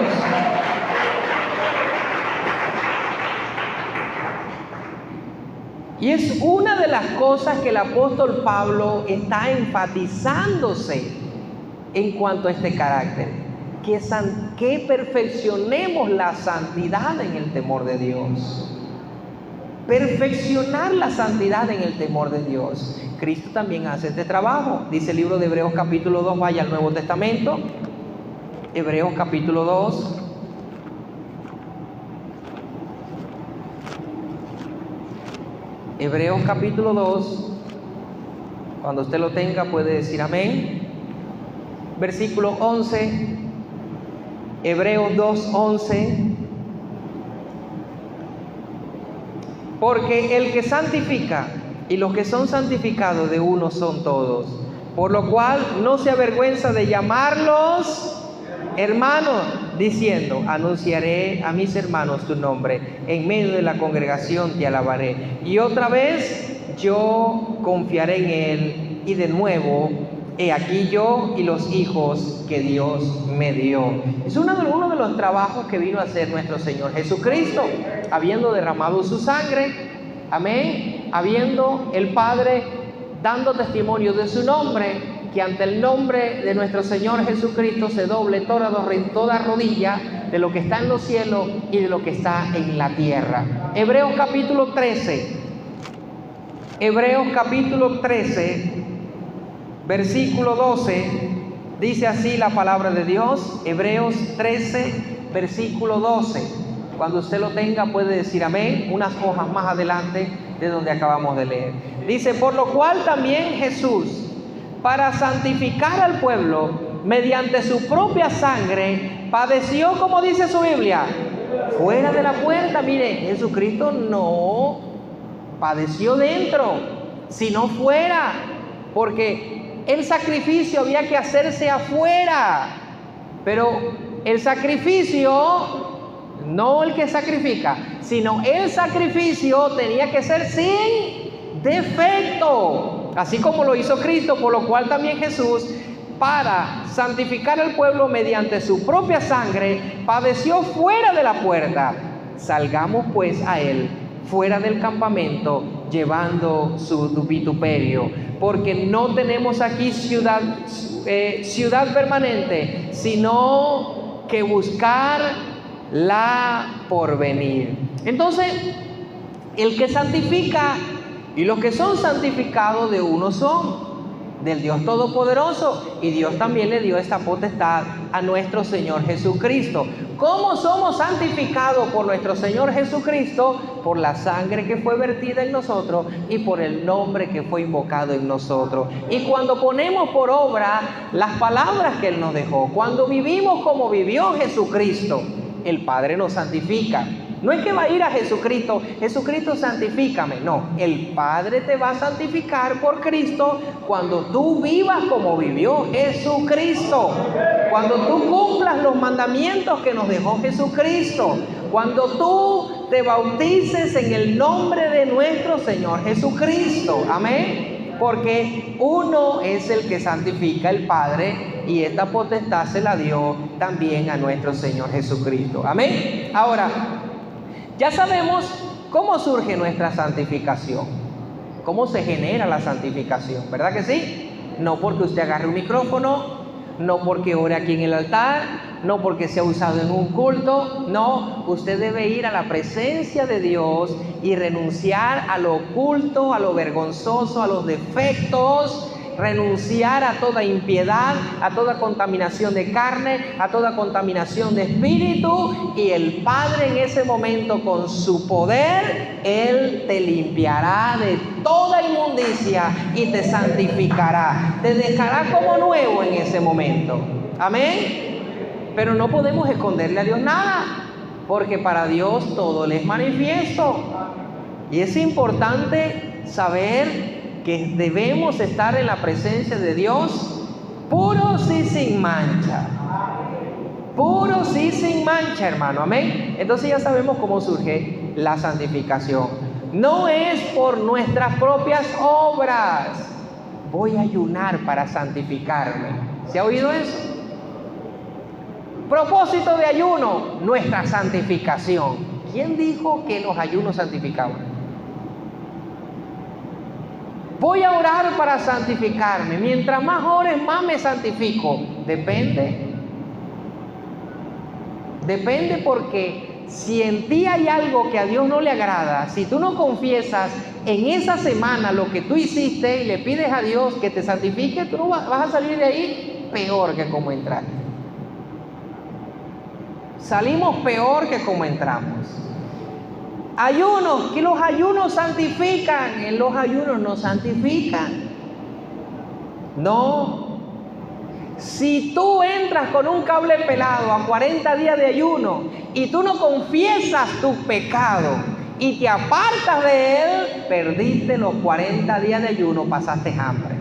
Y es una de las cosas que el apóstol Pablo está enfatizándose en cuanto a este carácter. Que perfeccionemos la santidad en el temor de Dios. Perfeccionar la santidad en el temor de Dios. Cristo también hace este trabajo. Dice el libro de Hebreos capítulo 2, vaya al Nuevo Testamento. Hebreos capítulo 2. Hebreos capítulo 2. Cuando usted lo tenga puede decir amén. Versículo 11. Hebreos 2:11, porque el que santifica y los que son santificados de uno son todos, por lo cual no se avergüenza de llamarlos hermanos, diciendo, anunciaré a mis hermanos tu nombre, en medio de la congregación te alabaré. Y otra vez yo confiaré en él, y de nuevo, he aquí yo y los hijos que Dios me dio. Es uno de los trabajos que vino a hacer nuestro Señor Jesucristo, habiendo derramado su sangre, amén, habiendo el Padre dando testimonio de su nombre, que ante el nombre de nuestro Señor Jesucristo se doble toda rodilla de lo que está en los cielos y de lo que está en la tierra. Hebreos capítulo 13. Hebreos capítulo 13. Versículo 12, dice así la palabra de Dios. Hebreos 13, versículo 12. Cuando usted lo tenga puede decir amén, unas hojas más adelante de donde acabamos de leer. Dice, por lo cual también Jesús, para santificar al pueblo, mediante su propia sangre, padeció, como dice su Biblia, fuera de la puerta. Mire, Jesucristo no padeció dentro, sino fuera, porque el sacrificio había que hacerse afuera, pero el sacrificio, no el que sacrifica, sino el sacrificio tenía que ser sin defecto, así como lo hizo Cristo, por lo cual también Jesús, para santificar al pueblo mediante su propia sangre, padeció fuera de la puerta. Salgamos pues a él fuera del campamento, llevando su vituperio, porque no tenemos aquí ciudad permanente, sino que buscar la porvenir. Entonces, el que santifica y los que son santificados de uno son del Dios Todopoderoso, y Dios también le dio esta potestad a nuestro Señor Jesucristo. ¿Cómo somos santificados por nuestro Señor Jesucristo? Por la sangre que fue vertida en nosotros y por el nombre que fue invocado en nosotros. Y cuando ponemos por obra las palabras que Él nos dejó, cuando vivimos como vivió Jesucristo, el Padre nos santifica. No es que va a ir a Jesucristo, Jesucristo santifícame. No, el Padre te va a santificar por Cristo cuando tú vivas como vivió Jesucristo. Cuando tú cumplas los mandamientos que nos dejó Jesucristo. Cuando tú te bautices en el nombre de nuestro Señor Jesucristo. Amén. Porque uno es el que santifica, el Padre, y esta potestad se la dio también a nuestro Señor Jesucristo. Amén. Ahora, ya sabemos cómo surge nuestra santificación, cómo se genera la santificación, ¿verdad que sí? No porque usted agarre un micrófono, no porque ore aquí en el altar, no porque sea usado en un culto, no, usted debe ir a la presencia de Dios y renunciar a lo oculto, a lo vergonzoso, a los defectos, renunciar a toda impiedad, a toda contaminación de carne, a toda contaminación de espíritu, y el Padre en ese momento con su poder, Él te limpiará de toda inmundicia y te santificará, te dejará como nuevo en ese momento. Amén. Pero no podemos esconderle a Dios nada, porque para Dios todo le es manifiesto, y es importante saber que debemos estar en la presencia de Dios puros y sin mancha. Puros y sin mancha, hermano. Amén. Entonces ya sabemos cómo surge la santificación. No es por nuestras propias obras. Voy a ayunar para santificarme. ¿Se ha oído eso? Propósito de ayuno, nuestra santificación. ¿Quién dijo que los ayunos santificaban? Voy a orar para santificarme. Mientras más ores, más me santifico. Depende porque si en ti hay algo que a Dios no le agrada, si tú no confiesas en esa semana lo que tú hiciste y le pides a Dios que te santifique, tú no vas a salir de ahí peor que como entraste. Salimos peor que como entramos. Ayunos, que los ayunos santifican. En los ayunos no santifican. No. Si tú entras con un cable pelado a 40 días de ayuno y tú no confiesas tus pecados y te apartas de él, perdiste los 40 días de ayuno, pasaste hambre.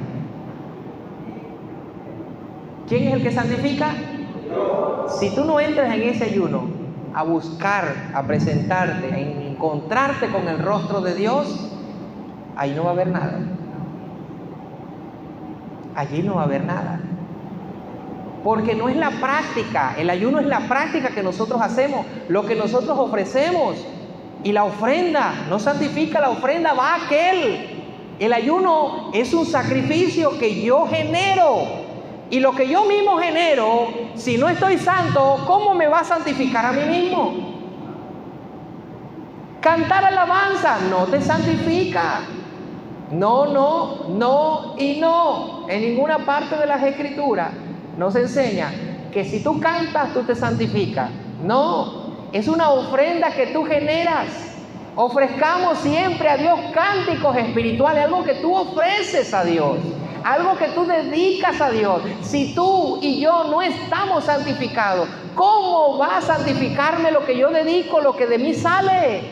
¿Quién es el que santifica? Si tú no entras en ese ayuno a buscar, a presentarte, a encontrarte con el rostro de Dios, ahí no va a haber nada. Allí no va a haber nada. Porque no es la práctica, el ayuno es la práctica que nosotros hacemos, lo que nosotros ofrecemos. Y la ofrenda no santifica, la ofrenda va a aquel. El ayuno es un sacrificio que yo genero. Y lo que yo mismo genero, si no estoy santo, ¿cómo me va a santificar a mí mismo? Cantar alabanza no te santifica. No y no. En ninguna parte de las Escrituras nos enseña que si tú cantas, tú te santificas. No, es una ofrenda que tú generas. Ofrezcamos siempre a Dios cánticos espirituales, algo que tú ofreces a Dios, algo que tú dedicas a Dios. Si tú y yo no estamos santificados, ¿cómo va a santificarme lo que yo dedico, lo que de mí sale?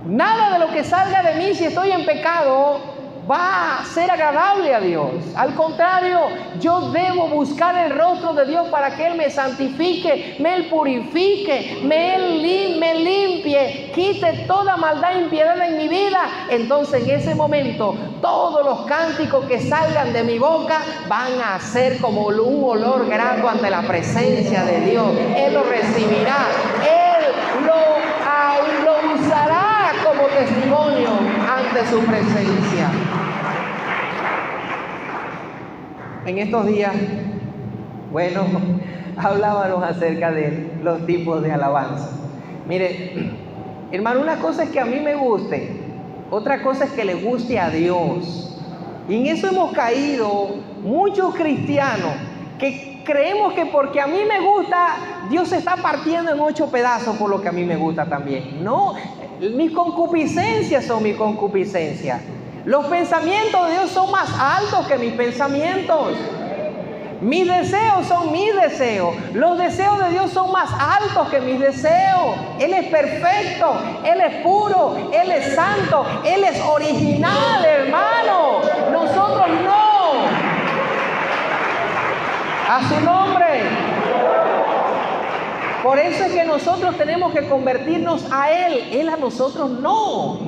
Nada de lo que salga de mí, si estoy en pecado, va a ser agradable a Dios. Al contrario, yo debo buscar el rostro de Dios para que Él me santifique, me purifique, me limpie, quite toda maldad e impiedad en mi vida. Entonces en ese momento todos los cánticos que salgan de mi boca van a ser como un olor grato ante la presencia de Dios. Él lo recibirá, Él lo usará como testimonio ante su presencia. En estos días, bueno, hablábamos acerca de los tipos de alabanza. Mire, hermano, una cosa es que a mí me guste, otra cosa es que le guste a Dios. Y en eso hemos caído muchos cristianos que creemos que porque a mí me gusta, Dios se está partiendo en 8 pedazos por lo que a mí me gusta también. No, mis concupiscencias son mis concupiscencias. Los pensamientos de Dios son más altos que mis pensamientos. Mis deseos son mis deseos. Los deseos de Dios son más altos que mis deseos. Él es perfecto, Él es puro, Él es santo, Él es original, hermano. Nosotros no. A su nombre. Por eso es que nosotros tenemos que convertirnos a Él. Él a nosotros no.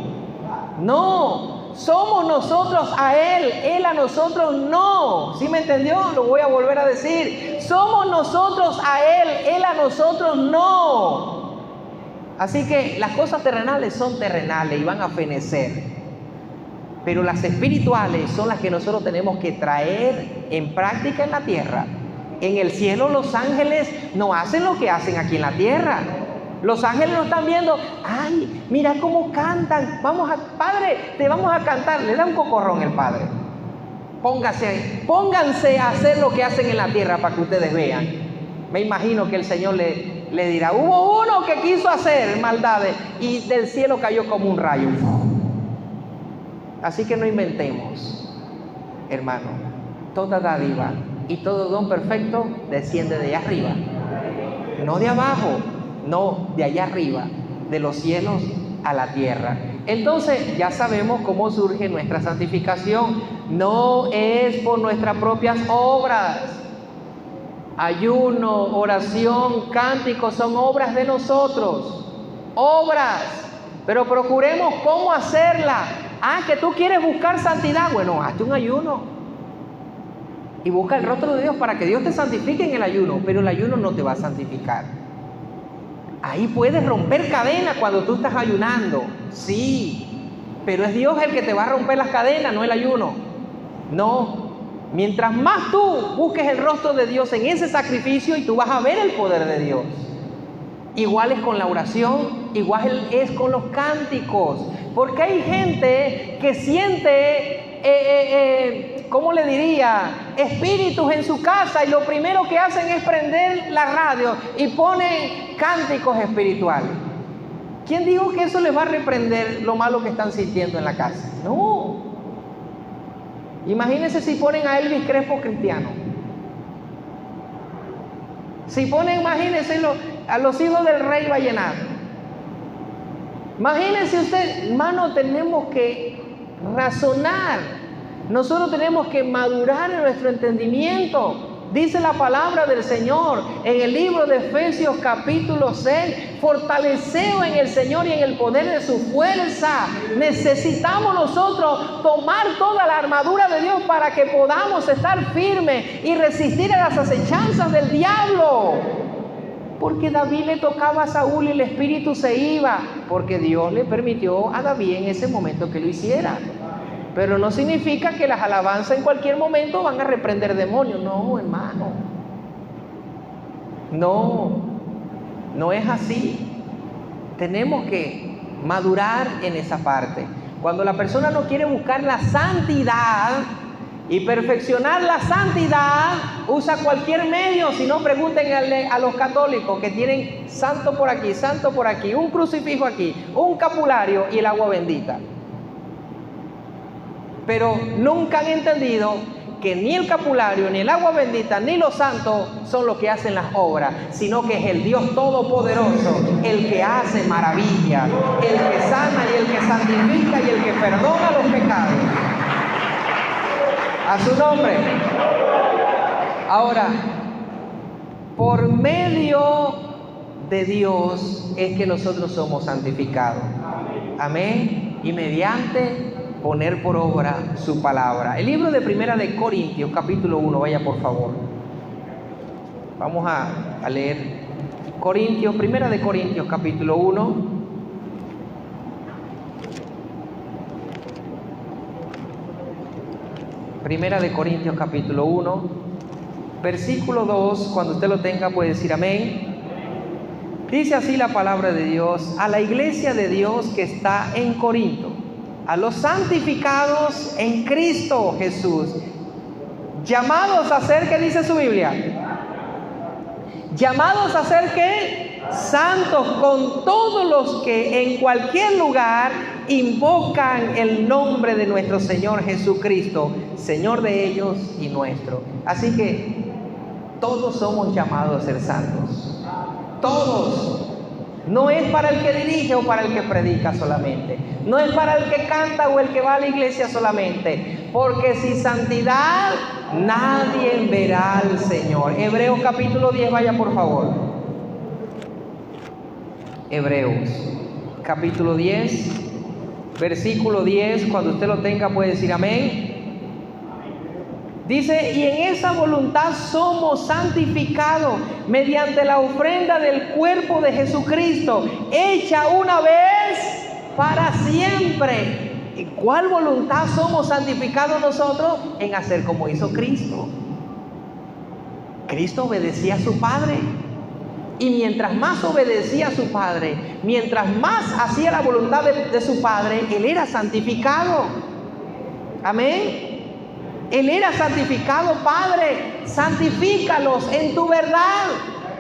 No. Somos nosotros a Él, Él a nosotros no. ¿Sí me entendió? Lo voy a volver a decir. Somos nosotros a Él, Él a nosotros no. Así que las cosas terrenales son terrenales y van a fenecer. Pero las espirituales son las que nosotros tenemos que traer en práctica en la tierra. En el cielo los ángeles no hacen lo que hacen aquí en la tierra. Los ángeles no están viendo, ay, mira cómo cantan, Padre, te vamos a cantar. Le da un cocorrón el Padre. Pónganse a hacer lo que hacen en la tierra para que ustedes vean. Me imagino que el Señor le dirá, hubo uno que quiso hacer maldades y del cielo cayó como un rayo. Así que no inventemos, hermano. Toda dádiva y todo don perfecto desciende de allá arriba, no de abajo. No, de allá arriba, de los cielos a la tierra. Entonces ya sabemos cómo surge nuestra santificación. No es por nuestras propias obras. Ayuno, oración, cánticos son obras de nosotros. Obras. Pero procuremos cómo hacerla. Que tú quieres buscar santidad. Bueno, hazte un ayuno. Y busca el rostro de Dios para que Dios te santifique en el ayuno. Pero el ayuno no te va a santificar. Ahí puedes romper cadenas cuando tú estás ayunando. Sí. Pero es Dios el que te va a romper las cadenas, no el ayuno. No. Mientras más tú busques el rostro de Dios en ese sacrificio, y tú vas a ver el poder de Dios. Igual es con la oración, igual es con los cánticos. Porque hay gente que siente, ¿cómo le diría? Espíritus en su casa, y lo primero que hacen es prender la radio y ponen cánticos espirituales. ¿Quién dijo que eso les va a reprender lo malo que están sintiendo en la casa? No. Imagínense si ponen a Elvis Crespo cristiano. Si ponen, imagínense a los hijos del rey vallenato. Imagínense usted, hermano, tenemos que razonar. Nosotros tenemos que madurar en nuestro entendimiento. Dice la palabra del Señor en el libro de Efesios capítulo 6, fortaleceos en el Señor y en el poder de su fuerza. Necesitamos nosotros tomar toda la armadura de Dios para que podamos estar firmes y resistir a las acechanzas del diablo. Porque David le tocaba a Saúl y el espíritu se iba, porque Dios le permitió a David en ese momento que lo hiciera. Pero no significa que las alabanzas en cualquier momento van a reprender demonios. No, hermano. No es así. Tenemos que madurar en esa parte. Cuando la persona no quiere buscar la santidad y perfeccionar la santidad, usa cualquier medio. Si no, pregúntenle a los católicos que tienen santo por aquí, un crucifijo aquí, un escapulario y el agua bendita. Pero nunca han entendido que ni el escapulario, ni el agua bendita, ni los santos son los que hacen las obras, sino que es el Dios Todopoderoso el que hace maravillas, el que sana y el que santifica y el que perdona los pecados. A su nombre. Ahora, por medio de Dios es que nosotros somos santificados. Amén. Y mediante poner por obra su palabra. El libro de Primera de Corintios, capítulo 1, vaya por favor. Vamos a leer Primera de Corintios, capítulo 1. Primera de Corintios, capítulo 1, versículo 2. Cuando usted lo tenga puede decir amén. Dice así la palabra de Dios: a la iglesia de Dios que está en Corinto, a los santificados en Cristo Jesús, llamados a ser, ¿qué dice su Biblia? Llamados a ser, ¿qué? Santos, con todos los que en cualquier lugar invocan el nombre de nuestro Señor Jesucristo, Señor de ellos y nuestro. Así que todos somos llamados a ser santos. Todos. No es para el que dirige o para el que predica solamente. No es para el que canta o el que va a la iglesia solamente. Porque sin santidad nadie verá al Señor. Hebreos capítulo 10, vaya por favor. Hebreos capítulo 10, versículo 10. Cuando usted lo tenga puede decir amén. Dice: y en esa voluntad somos santificados mediante la ofrenda del cuerpo de Jesucristo, hecha una vez para siempre. ¿En cuál voluntad somos santificados nosotros? En hacer como hizo Cristo. Cristo obedecía a su Padre. Y mientras más obedecía a su Padre, mientras más hacía la voluntad de su Padre, Él era santificado. Amén. Él era santificado. Padre, santifícalos en tu verdad.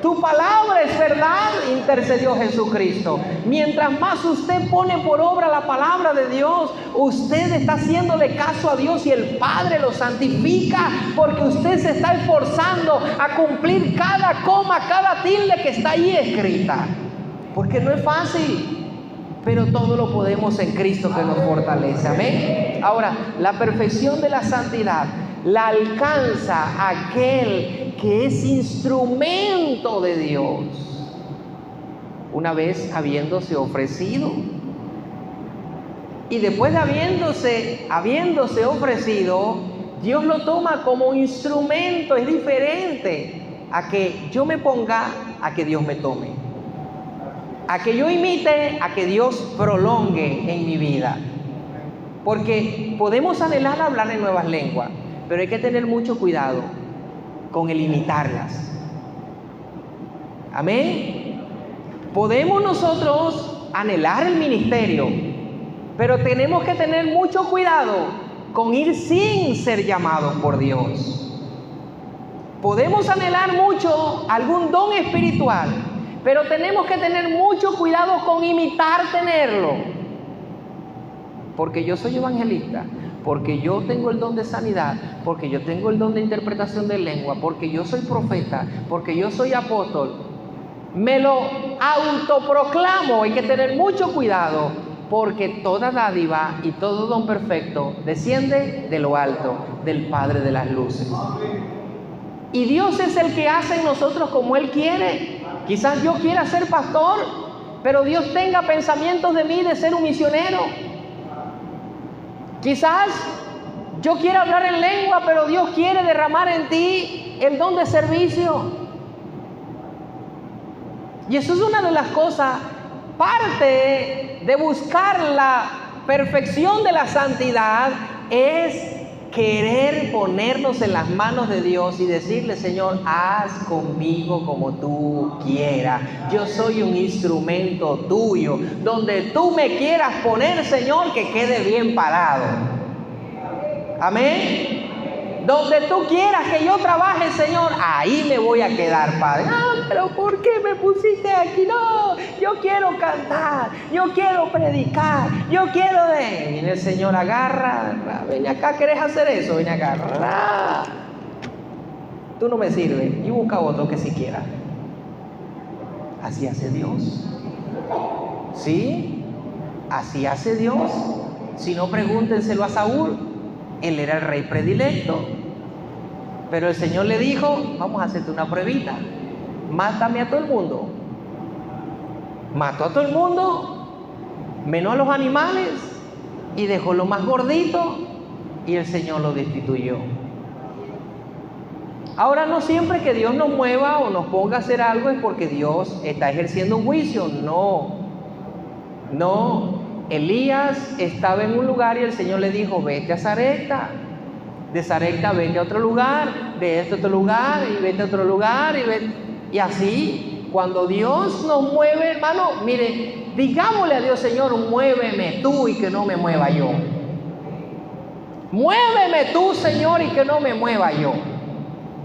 Tu palabra es verdad, intercedió Jesucristo. Mientras más usted pone por obra la palabra de Dios, usted está haciéndole caso a Dios y el Padre lo santifica, porque usted se está esforzando a cumplir cada coma, cada tilde que está ahí escrita. Porque no es fácil. pero todo lo podemos en Cristo que nos fortalece. Amén. Ahora, la perfección de la santidad la alcanza aquel que es instrumento de Dios, una vez habiéndose ofrecido. Y después de habiéndose ofrecido, Dios lo toma como instrumento. Es diferente a que yo me ponga, a que Dios me tome, a que yo imite, a que Dios prolongue en mi vida. Porque podemos anhelar hablar en nuevas lenguas, pero hay que tener mucho cuidado con el imitarlas. Amén. Podemos nosotros anhelar el ministerio, pero tenemos que tener mucho cuidado con ir sin ser llamados por Dios. Podemos anhelar mucho algún don espiritual, pero tenemos que tener mucho cuidado con imitar tenerlo. Porque yo soy evangelista, porque yo tengo el don de sanidad, porque yo tengo el don de interpretación de lengua, porque yo soy profeta, porque yo soy apóstol. Me lo autoproclamo. Hay que tener mucho cuidado, porque toda dádiva y todo don perfecto desciende de lo alto, del Padre de las luces. Y Dios es el que hace en nosotros como Él quiere. Quizás yo quiera ser pastor, pero Dios tenga pensamientos de mí de ser un misionero. Quizás yo quiera hablar en lengua, pero Dios quiere derramar en ti el don de servicio. Y eso es una de las cosas, parte de buscar la perfección de la santidad, es querer ponernos en las manos de Dios y decirle: Señor, haz conmigo como tú quieras. Yo soy un instrumento tuyo. Donde tú me quieras poner, Señor, que quede bien parado. Amén. Donde tú quieras que yo trabaje, Señor, ahí me voy a quedar, Padre. Pero ¿por qué me pusiste aquí? No, yo quiero cantar, yo quiero predicar, yo quiero Viene el Señor, agarra, ven acá, ¿querés hacer eso? Ven acá, tú no me sirves, y busca otro que si quiera. Así hace Dios. ¿Sí? Así hace Dios. Si no, pregúntenselo a Saúl. Él era el rey predilecto, pero el Señor le dijo: vamos a hacerte una pruebita, mátame a todo el mundo. Mató a todo el mundo, menos a los animales, y dejó lo más gordito, y el Señor lo destituyó. Ahora, no siempre que Dios nos mueva o nos ponga a hacer algo es porque Dios está ejerciendo un juicio. No. Elías estaba en un lugar y el Señor le dijo: vete a Sarepta. De Sarepta vete a otro lugar, vete a otro lugar y vete a otro lugar y así, cuando Dios nos mueve, hermano, mire, digámosle a Dios: Señor, muéveme tú y que no me mueva yo. Muéveme tú, Señor, y que no me mueva yo.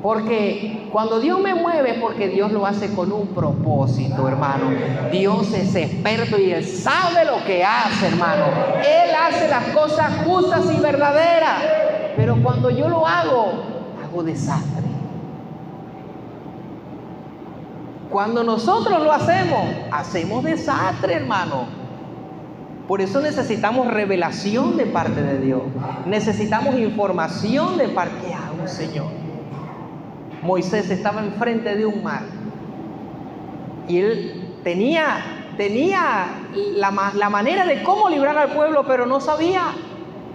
Porque cuando Dios me mueve, porque Dios lo hace con un propósito, hermano. Dios es experto y Él sabe lo que hace, hermano. Él hace las cosas justas y verdaderas. Pero cuando yo lo hago desastre. Cuando nosotros lo hacemos desastre, hermano. Por eso necesitamos revelación de parte de Dios. Necesitamos información de parte de Dios, Señor. Moisés estaba enfrente de un mar y él tenía la manera de cómo librar al pueblo, pero no sabía.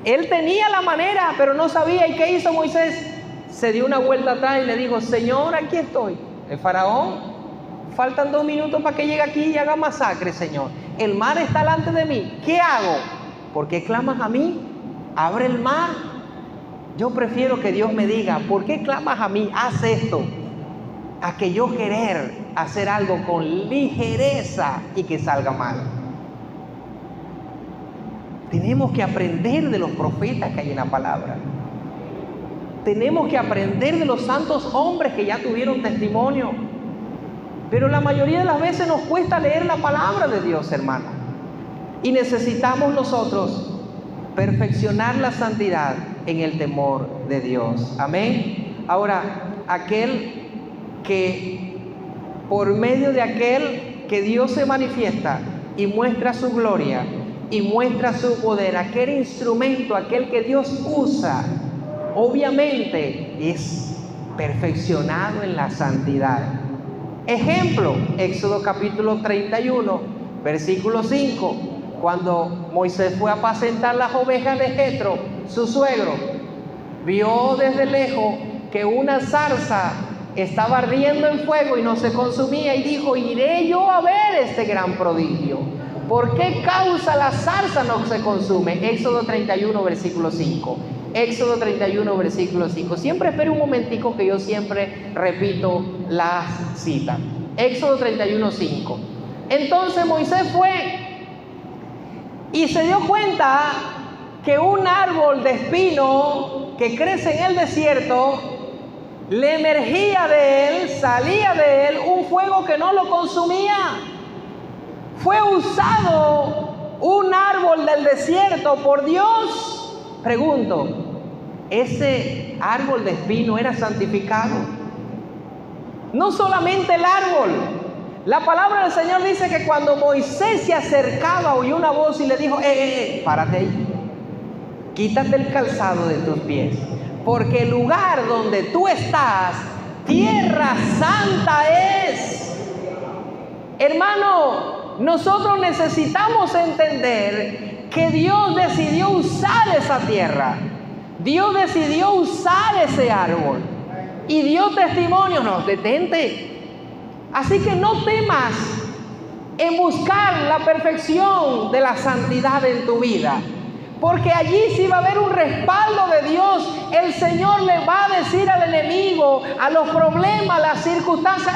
Él tenía la manera, pero no sabía. ¿Y qué hizo Moisés? Se dio una vuelta atrás y le dijo: Señor, aquí estoy. El faraón, faltan 2 minutos para que llegue aquí y haga masacre, Señor. El mar está delante de mí. ¿Qué hago? ¿Por qué clamas a mí? Abre el mar. Yo prefiero que Dios me diga: ¿por qué clamas a mí? Haz esto, a que yo querer hacer algo con ligereza y que salga mal. Tenemos que aprender de los profetas que hay en la palabra. Tenemos que aprender de los santos hombres que ya tuvieron testimonio. Pero la mayoría de las veces nos cuesta leer la palabra de Dios, hermano. Y necesitamos nosotros perfeccionar la santidad en el temor de Dios. Amén. Ahora, aquel que por medio de aquel que Dios se manifiesta, y muestra su gloria y muestra su poder, aquel instrumento, aquel que Dios usa, obviamente es perfeccionado en la santidad. Ejemplo, Éxodo capítulo 31, versículo 5, cuando Moisés fue a apacentar las ovejas de Jetro, su suegro, vio desde lejos que una zarza estaba ardiendo en fuego y no se consumía, y dijo: iré yo a ver este gran prodigio. ¿Por qué causa la zarza no se consume? Éxodo 31, versículo 5. Éxodo 31, versículo 5. Siempre espere un momentico, que yo siempre repito las citas. Éxodo 31, 5. Entonces Moisés fue y se dio cuenta que un árbol de espino que crece en el desierto, le emergía de él, salía de él un fuego que no lo consumía. Fue usado un árbol del desierto por Dios. Pregunto, ¿ese árbol de espino era santificado? No solamente el árbol. La palabra del Señor dice que cuando Moisés se acercaba, oyó una voz y le dijo: párate ahí, quítate el calzado de tus pies, porque el lugar donde tú estás, tierra santa es. Hermano, nosotros necesitamos entender que Dios decidió usar esa tierra. Dios decidió usar ese árbol y dio testimonio. No, detente. Así que no temas en buscar la perfección de la santidad en tu vida, porque allí sí va a haber un respaldo de Dios. El Señor le va a decir al enemigo, a los problemas, a las circunstancias: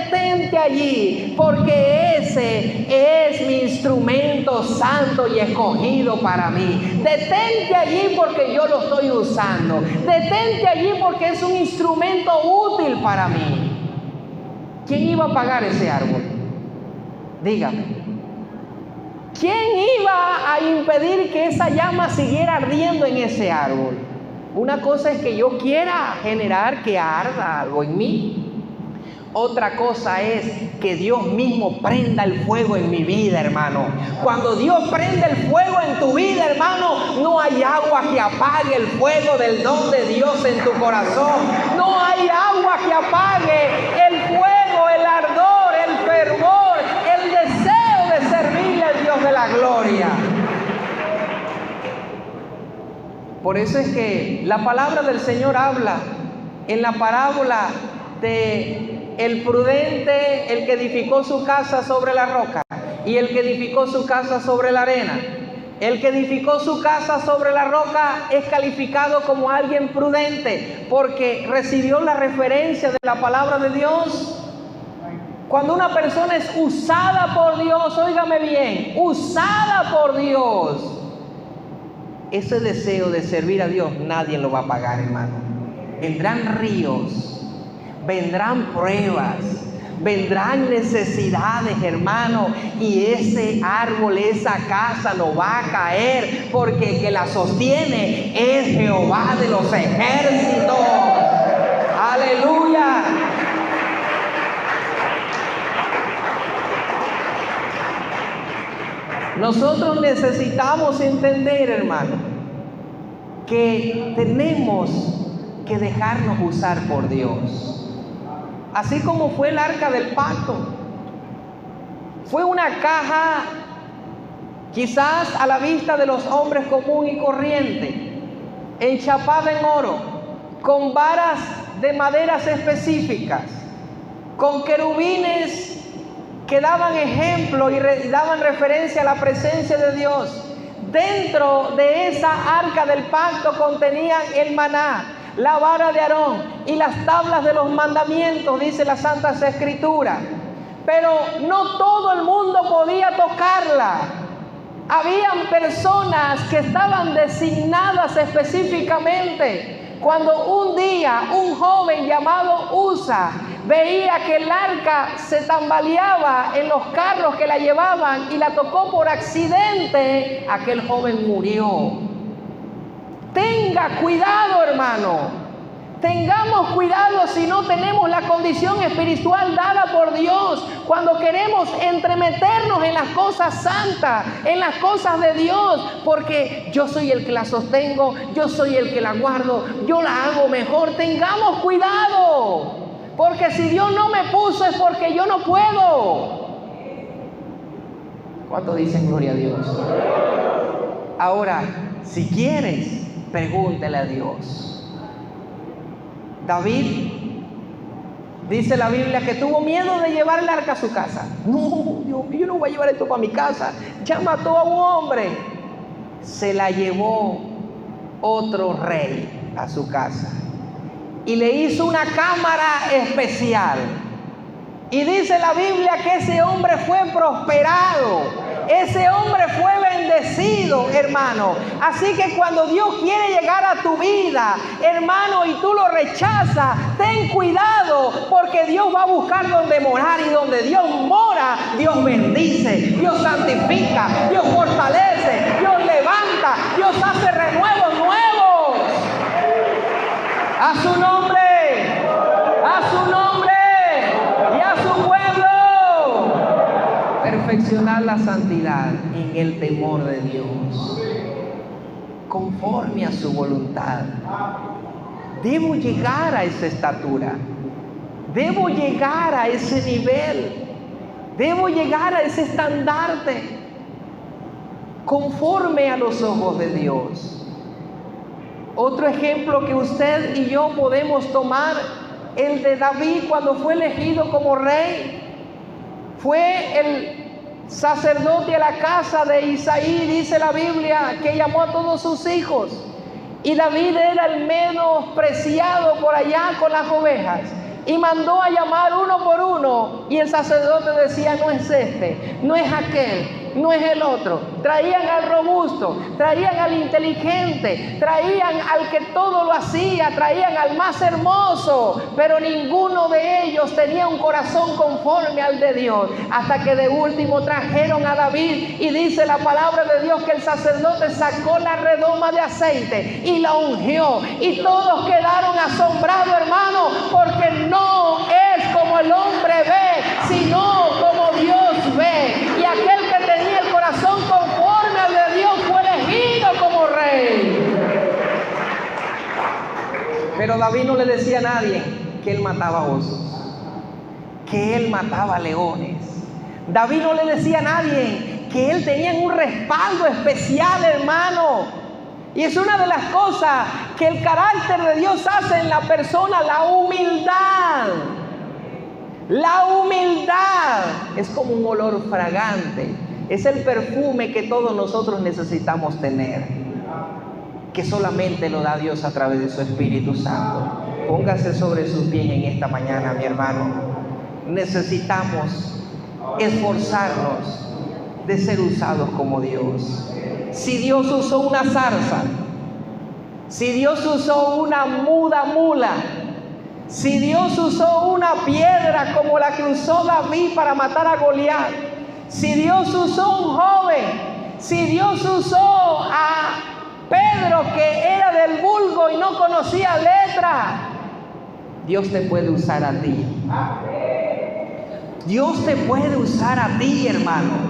detente allí, porque ese es mi instrumento santo y escogido para mí. Detente allí porque yo lo estoy usando. Detente allí porque es un instrumento útil para mí. ¿Quién iba a pagar ese árbol? Dígame. ¿Quién iba a impedir que esa llama siguiera ardiendo en ese árbol? Una cosa es que yo quiera generar que arda algo en mí. Otra cosa es que Dios mismo prenda el fuego en mi vida, hermano. Cuando Dios prende el fuego en tu vida, hermano, no hay agua que apague el fuego del don de Dios en tu corazón. No hay agua que apague el fuego, el ardor, el fervor, el deseo de servirle al Dios de la gloria. Por eso es que la palabra del Señor habla en la parábola de el prudente, el que edificó su casa sobre la roca, y el que edificó su casa sobre la arena. El que edificó su casa sobre la roca es calificado como alguien prudente, porque recibió la referencia de la palabra de Dios. Cuando una persona es usada por Dios, óigame bien, usada por Dios, ese deseo de servir a Dios nadie lo va a pagar, hermano. Vendrán ríos, vendrán pruebas, vendrán necesidades, hermano, y ese árbol, esa casa no va a caer, porque el que la sostiene es Jehová de los ejércitos. Aleluya. Nosotros necesitamos entender, hermano, que tenemos que dejarnos usar por Dios. Así como fue el arca del pacto. Fue una caja quizás a la vista de los hombres común y corriente, enchapada en oro, con varas de maderas específicas, con querubines que daban ejemplo y daban referencia a la presencia de Dios. Dentro de esa arca del pacto contenían el maná, la vara de Aarón y las tablas de los mandamientos, dice la Santa Escritura. Pero no todo el mundo podía tocarla. Habían personas que estaban designadas específicamente. Cuando un día un joven llamado Usa veía que el arca se tambaleaba en los carros que la llevaban y la tocó por accidente, aquel joven murió. Tenga cuidado, hermano. Tengamos cuidado si no tenemos la condición espiritual dada por Dios, cuando queremos entremeternos en las cosas santas, en las cosas de Dios, porque yo soy el que la sostengo, yo soy el que la guardo, yo la hago mejor. Tengamos cuidado, porque si Dios no me puso es porque yo no puedo. ¿Cuántos dicen gloria a Dios? Ahora, si quieres, pregúntele a Dios. David, dice la Biblia, que tuvo miedo de llevar el arca a su casa. No, Dios mío, yo no voy a llevar esto para mi casa. Ya mató a un hombre. Se la llevó otro rey a su casa y le hizo una cámara especial. Y dice la Biblia que ese hombre fue prosperado. Ese hombre fue bendecido, hermano. Así que cuando Dios quiere llegar a tu vida, hermano, y tú lo rechazas, ten cuidado, porque Dios va a buscar donde morar, y donde Dios mora, Dios bendice, Dios santifica, Dios fortalece, Dios levanta, Dios hace renuevos nuevos. A su nombre, a su nombre y a su pueblo. Perfeccionar la santidad en el temor de Dios, conforme a su voluntad. Debo llegar a esa estatura, debo llegar a ese nivel, debo llegar a ese estandarte, conforme a los ojos de Dios. Otro ejemplo que usted y yo podemos tomar, el de David cuando fue elegido como rey. Fue el sacerdote a la casa de Isaí, dice la Biblia, que llamó a todos sus hijos. Y David era el menospreciado por allá con las ovejas. Y mandó a llamar uno por uno. Y el sacerdote decía, no es este, no es aquel, no es el otro. Traían al robusto, traían al inteligente, traían al que todo lo hacía, traían al más hermoso, pero ninguno de ellos tenía un corazón conforme al de Dios. Hasta que de último trajeron a David, y dice la palabra de Dios que el sacerdote sacó la redoma de aceite y la ungió, y todos quedaron asombrados, hermano, porque no es como el hombre ve, sino como Dios ve. Y aquel que tenía el corazón conforme al de Dios fue elegido como rey. Pero David no le decía a nadie que él mataba osos, que él mataba leones. David no le decía a nadie que él tenía un respaldo especial, hermano. Y es una de las cosas que el carácter de Dios hace en la persona, la humildad. La humildad es como un olor fragante. Es el perfume que todos nosotros necesitamos tener, que solamente lo da Dios a través de su Espíritu Santo. Póngase sobre sus pies en esta mañana, mi hermano. Necesitamos esforzarnos de ser usados como Dios. Si Dios usó una zarza, si Dios usó una muda mula, si Dios usó una piedra como la que usó David para matar a Goliat, si Dios usó un joven, si Dios usó a Pedro que era del vulgo y no conocía letra, Dios te puede usar a ti. Dios te puede usar a ti, hermano.